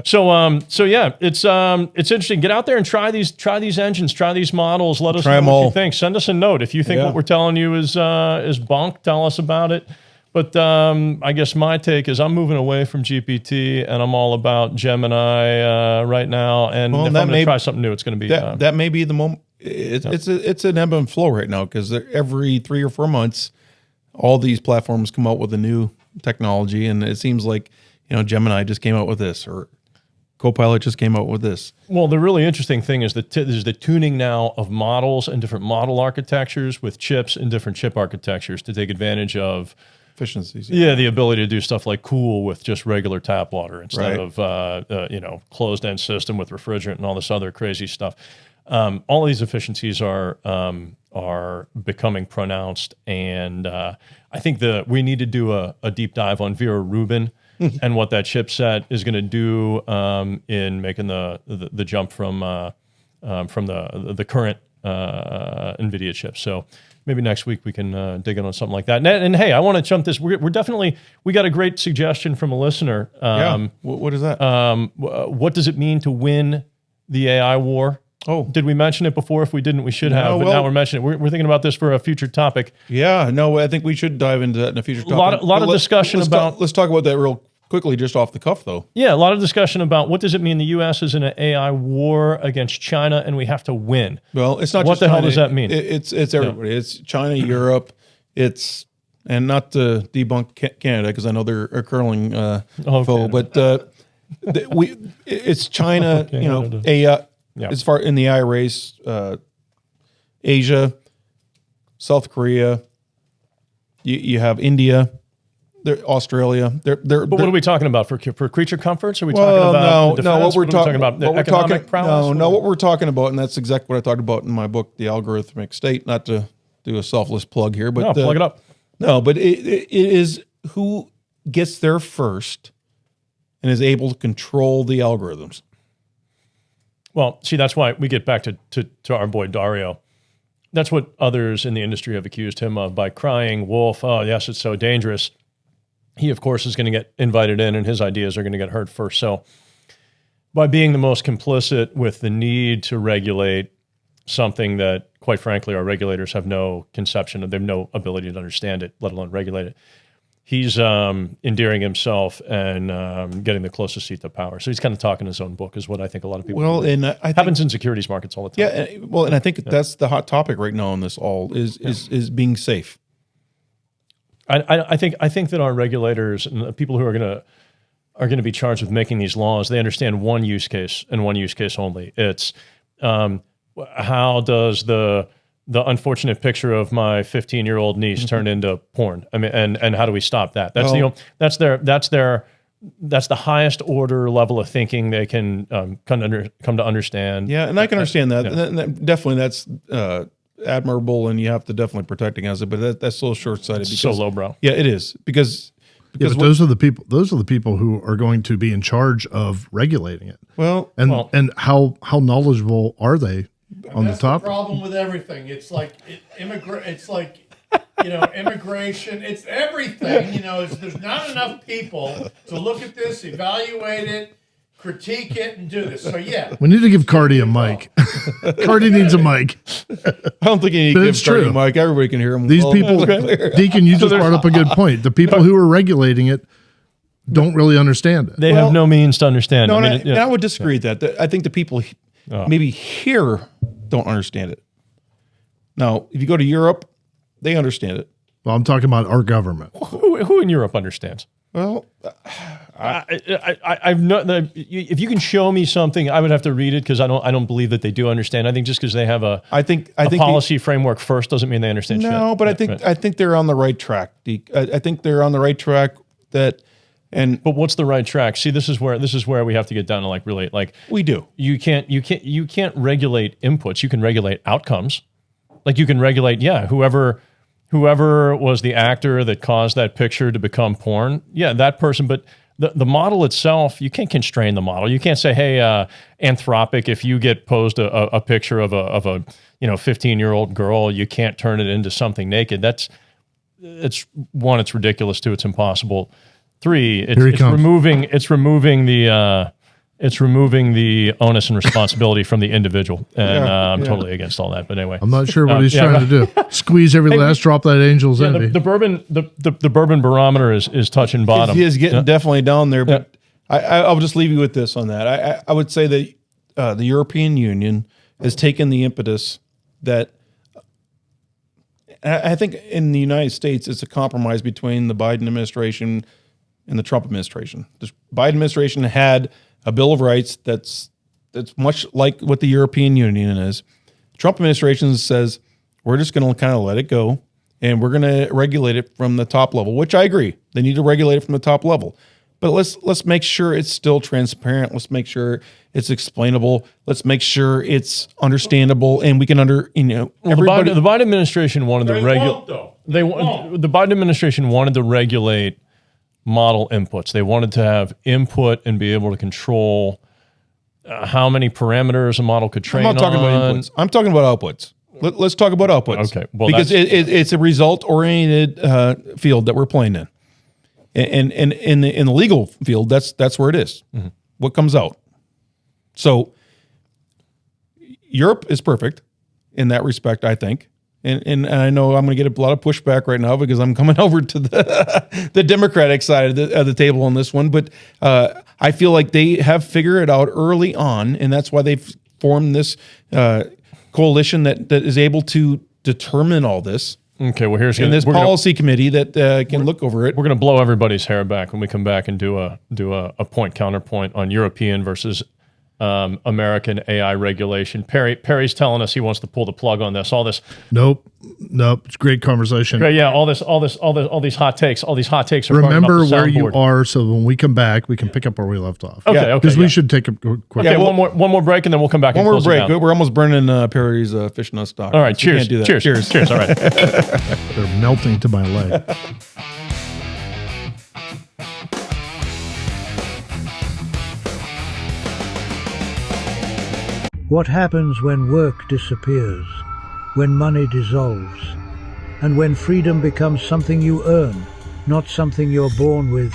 So yeah, it's interesting. Get out there and try these engines, try these models. Let us know what you think. Send us a note if you think what we're telling you is bunk. Tell us about it. But I guess my take is I'm moving away from GPT, and I'm all about Gemini right now. And if I'm going to try something new, it's going to be that may be the moment. It's an ebb and flow right now, because every 3 or 4 months, all these platforms come out with a new technology, and it seems like Gemini just came out with this, or Copilot just came out with this. Well, the really interesting thing is there's the tuning now of models and different model architectures with chips and different chip architectures to take advantage of efficiencies. Yeah, the ability to do stuff like cool with just regular tap water instead of closed end system with refrigerant and all this other crazy stuff. All of these efficiencies are becoming pronounced, and I think we need to do a deep dive on Vera Rubin and what that chipset is going to do in making the jump from the current NVIDIA chips. So maybe next week we can dig in on something like that. And hey, I want to jump this. We got a great suggestion from a listener. What is that? What does it mean to win the AI war? Oh, did we mention it before? If we didn't, we should have. But now we're mentioning it. We're thinking about this for a future topic. Yeah, no, I think we should dive into that in a future topic. A lot of discussion about. Let's talk about that real quickly, just off the cuff, though. Yeah, a lot of discussion about what does it mean the U.S. is in an AI war against China and we have to win. Well, it's not. What the hell does that mean? It's everybody. Yeah. It's China, Europe. And not to debunk Canada, because I know they're a curling foe, but it's China. Okay, AI. Yeah. As far in the AI race, Asia, South Korea, you have India, Australia. But what are we talking about for creature comforts? Are we talking about defense? No. What we're talking about economic prowess? No. What we're talking about, and that's exactly what I talked about in my book, The Algorithmic State. Not to do a selfless plug here, but plug it up. No, but it is who gets there first and is able to control the algorithms. Well, see, that's why we get back to our boy Dario. That's what others in the industry have accused him of by crying wolf. Oh, yes, it's so dangerous. He, of course, is going to get invited in, and his ideas are going to get heard first. So by being the most complicit with the need to regulate something that, quite frankly, our regulators have no conception of, they have no ability to understand it, let alone regulate it. He's endearing himself and getting the closest seat to power. So he's kind of talking his own book, is what I think a lot of people. Well, and I think, happens in securities markets all the time. Yeah, well, and I think that's the hot topic right now on this all is being safe. I think that our regulators and the people who are going to be charged with making these laws, they understand one use case and one use case only. It's how does the unfortunate picture of my 15-year-old niece turn into porn? I mean, and how do we stop that? That's that's the highest order level of thinking they can come to understand. Yeah, and I can understand that. Yeah. And definitely, that's admirable, and you have to definitely protect against it. But that's so short-sighted. It's so lowbrow. Yeah, it is because but those are the people. Those are the people who are going to be in charge of regulating it. And how knowledgeable are they? On the top. The problem with everything. It's like immigration. It's everything. There's not enough people to look at this, evaluate it, critique it, and do this. So yeah, we need to give Cardi a mic. Cardi needs a mic. I don't think you need to give Cardi a mic. Everybody can hear him. These people, Deacon, you just brought up a good point. The people who are regulating it don't really understand it. They have no means to understand. No, I would disagree with that. I think the people maybe here don't understand it. Now, if you go to Europe, they understand it. Well, I'm talking about our government. Who in Europe understands? Well, I've not. If you can show me something, I would have to read it because I don't believe that they do understand. I think just because they have a policy framework first doesn't mean they understand. No, but I think they're on the right track. I think they're on the right track. But what's the right track? See, this is where we have to get down to really we do. You can't regulate inputs. You can regulate outcomes. Like you can regulate, whoever was the actor that caused that picture to become porn. Yeah, that person. But the model itself, you can't constrain the model. You can't say, hey, Anthropic, if you get posed a picture of a 15-year-old girl, you can't turn it into something naked. It's ridiculous. 2, it's impossible. 3, it's removing the It's removing the onus and responsibility from the individual, and I'm totally against all that. But anyway, I'm not sure what he's trying to do. Squeeze every last drop of that angel's envy. The bourbon barometer is touching bottom. He is getting definitely down there. But I'll just leave you with this on that. I would say that the European Union has taken the impetus that I think in the United States it's a compromise between the Biden administration and the Trump administration. The Biden administration had a Bill of Rights that's much like what the European Union is. The Trump administration says we're just going to kind of let it go and we're going to regulate it from the top level, which I agree. They need to regulate it from the top level. But let's make sure it's still transparent. Let's make sure it's explainable. Let's make sure it's understandable, and we can everybody. The Biden administration wanted to regulate. The Biden administration wanted to regulate model inputs. They wanted to have input and be able to control how many parameters a model could train on. I'm not talking about inputs. I'm talking about outputs. Let's talk about outputs. Okay, well, because it's a result-oriented field that we're playing in. And in the legal field, that's where it is. Mm-hmm. What comes out. So Europe is perfect in that respect, I think. And I know I'm going to get a lot of pushback right now because I'm coming over to the Democratic side of the table on this one. But I feel like they have figured it out early on, and that's why they've formed this coalition that is able to determine all this. Okay, well, here's this policy committee that can look over it. We're going to blow everybody's hair back when we come back and do a point counterpoint on European versus American AI regulation. Perry's telling us he wants to pull the plug on this. All this. Nope. It's a great conversation. Great, yeah. All these hot takes. All these hot takes are. Remember where you are, so when we come back, we can pick up where we left off. Okay. Because we should take a quick. Okay, one more break, and then we'll come back. One more break. We're almost burning Perry's fish nut stock. All right. Cheers. Can't do that. Cheers. All right. They're melting to my leg. What happens when work disappears, when money dissolves, and when freedom becomes something you earn, not something you're born with?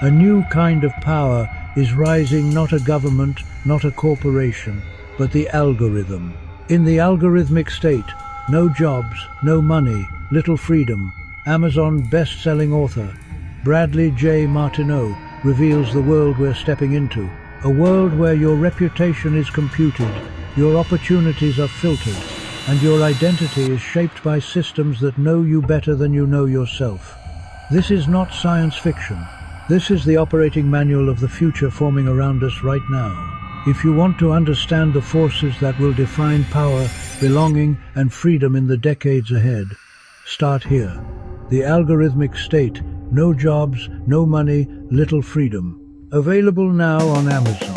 A new kind of power is rising, not a government, not a corporation, but the algorithm. In the algorithmic state, no jobs, no money, little freedom. Amazon best-selling author Bradley J. Martineau reveals the world we're stepping into. A world where your reputation is computed, your opportunities are filtered, and your identity is shaped by systems that know you better than you know yourself. This is not science fiction. This is the operating manual of the future forming around us right now. If you want to understand the forces that will define power, belonging, and freedom in the decades ahead, start here. The algorithmic state, no jobs, no money, little freedom. Available now on Amazon.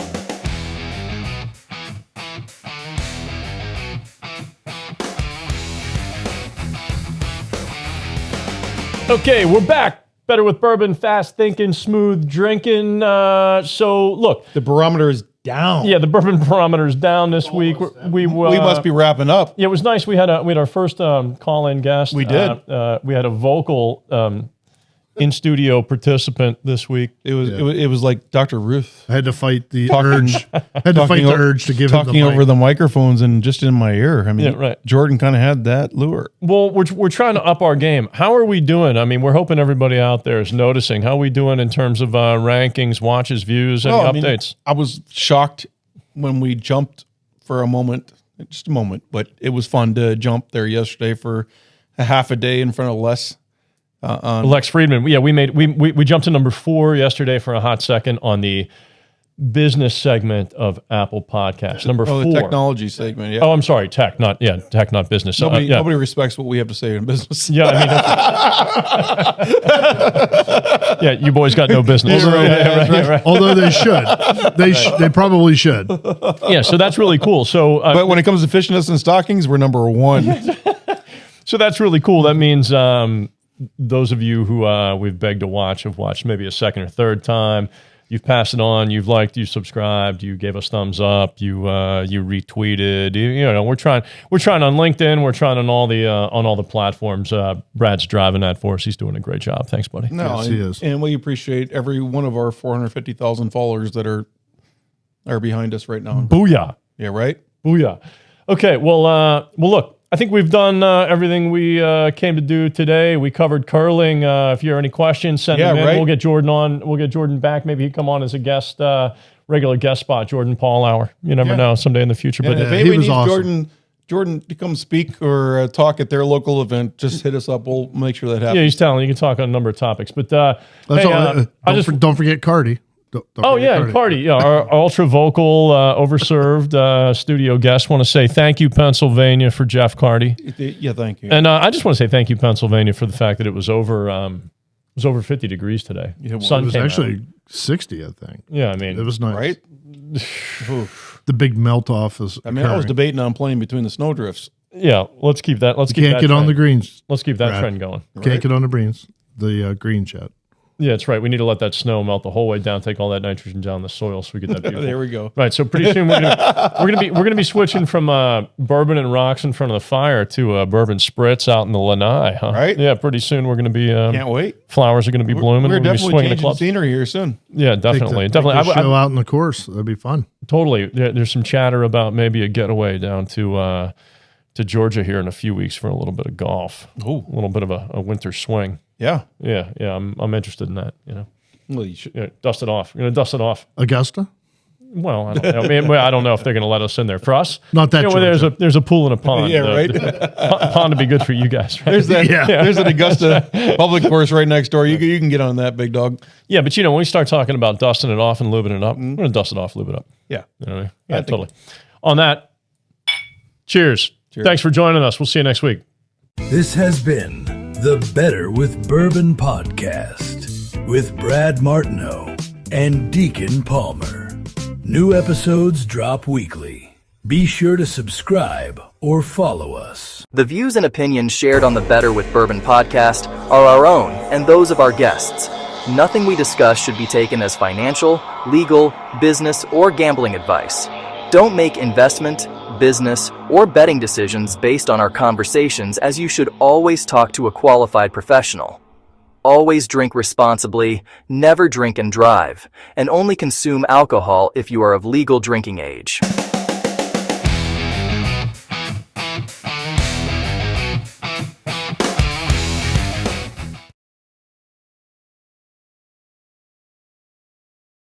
Okay, we're back. Better with bourbon, fast thinking, smooth drinking. So look, the barometer is down. Yeah, the bourbon barometer is down this week. We must be wrapping up. Yeah, it was nice. We had our first call-in guest. We did. We had a vocal in-studio participant this week. It was like Dr. Ruth. I had to fight the urge. To give him the talking over the microphones and just in my ear. I mean, yeah, right. Jordan kind of had that lure. Well, we're trying to up our game. How are we doing? I mean, we're hoping everybody out there is noticing. How are we doing in terms of rankings, watches, views, any updates? I was shocked when we jumped for a moment, just a moment, but it was fun to jump there yesterday for a half a day in front of Les. Lex Friedman. Yeah, we jumped to number 4 yesterday for a hot second on the business segment of Apple Podcasts. Number 4. The technology segment. Yeah. Oh, I'm sorry, tech, not business. Nobody respects what we have to say in business. Yeah, I mean, yeah, you boys got no business. Right. Although they should, they probably should. Yeah, so that's really cool. So, but when it comes to fishness and stockings, we're number 1. So that's really cool. That means those of you who we've begged to watch have watched maybe a second or third time. You've passed it on. You've liked. You subscribed. You gave us thumbs up. You retweeted. We're trying on LinkedIn. We're trying on all the platforms. Brad's driving that for us. He's doing a great job. Thanks, buddy. No, yes, he is. And we appreciate every one of our 450,000 followers that are are behind us right now. Booyah. Yeah, right? Booyah. Okay, well, look, I think we've done everything we came to do today. We covered curling. If you have any questions, send them in. Right. We'll get Jordan on. We'll get Jordan back. Maybe he'd come on as a guest, regular guest spot, Jordan Paul Hour. You never know, someday in the future. But But if anybody needs Jordan to come speak or talk at their local event, just hit us up. We'll make sure that happens. yeah, he's talented. You can talk on a number of topics. But Don't forget Cardi. Cardi, yeah, our ultra vocal, overserved studio guest. Want to say thank you, Pennsylvania, for Jeff Cardi. Yeah, thank you. And I just want to say thank you, Pennsylvania, for the fact that it was over 50 degrees today. Yeah, Sun It was came actually out. 60, I think. Yeah, I mean, It was nice. Right? The big melt off is. I mean, I was debating on playing between the snowdrifts. yeah. Let's keep that. Let's keep Can't that get on trend. the greens. Let's keep that Brad. trend going. Can't get on the greens. The greens yet. Yeah, that's right. We need to let that snow melt the whole way down, take all that nitrogen down the soil, so we get that beautiful. There we go. Right. So pretty soon we're gonna be switching from bourbon and rocks in front of the fire to bourbon spritz out in the lanai, huh? Right. Yeah. Pretty soon we're gonna be. Can't wait. Flowers are gonna be blooming. We're gonna be definitely swinging the changing clubs. scenery here soon. Yeah, definitely, Take the definitely. show out in the course. That'd be fun. Totally. There's some chatter about maybe a getaway down to Georgia here in a few weeks for a little bit of golf. Oh, A little bit of a winter swing. yeah. Yeah. I'm interested in that. You know. Well, you should. Yeah, dust it off. You're gonna dust it off. Augusta? Well, I don't know. I mean, I don't know if they're going to let us in there. For us, Not that there's a pool and a pond. Yeah, right. Pond would be good for you guys. Right? There's that. Yeah. There's an Augusta public course right next door. You can get on that, big dog. Yeah, but when we start talking about dusting it off and lubing it up, we're going to dust it off, lube it up. Yeah. You know what I mean? Yeah, totally. On that, cheers. Thanks for joining us. We'll see you next week. This has been the Better with Bourbon Podcast with Brad Martineau and Deacon Palmer. New episodes drop weekly. Be sure to subscribe or follow us. The views and opinions shared on the Better with Bourbon podcast are our own and those of our guests. Nothing we discuss should be taken as financial, legal, business, or gambling advice. Don't make investment, business, or betting decisions based on our conversations, as you should always talk to a qualified professional. Always drink responsibly, never drink and drive, and only consume alcohol if you are of legal drinking age.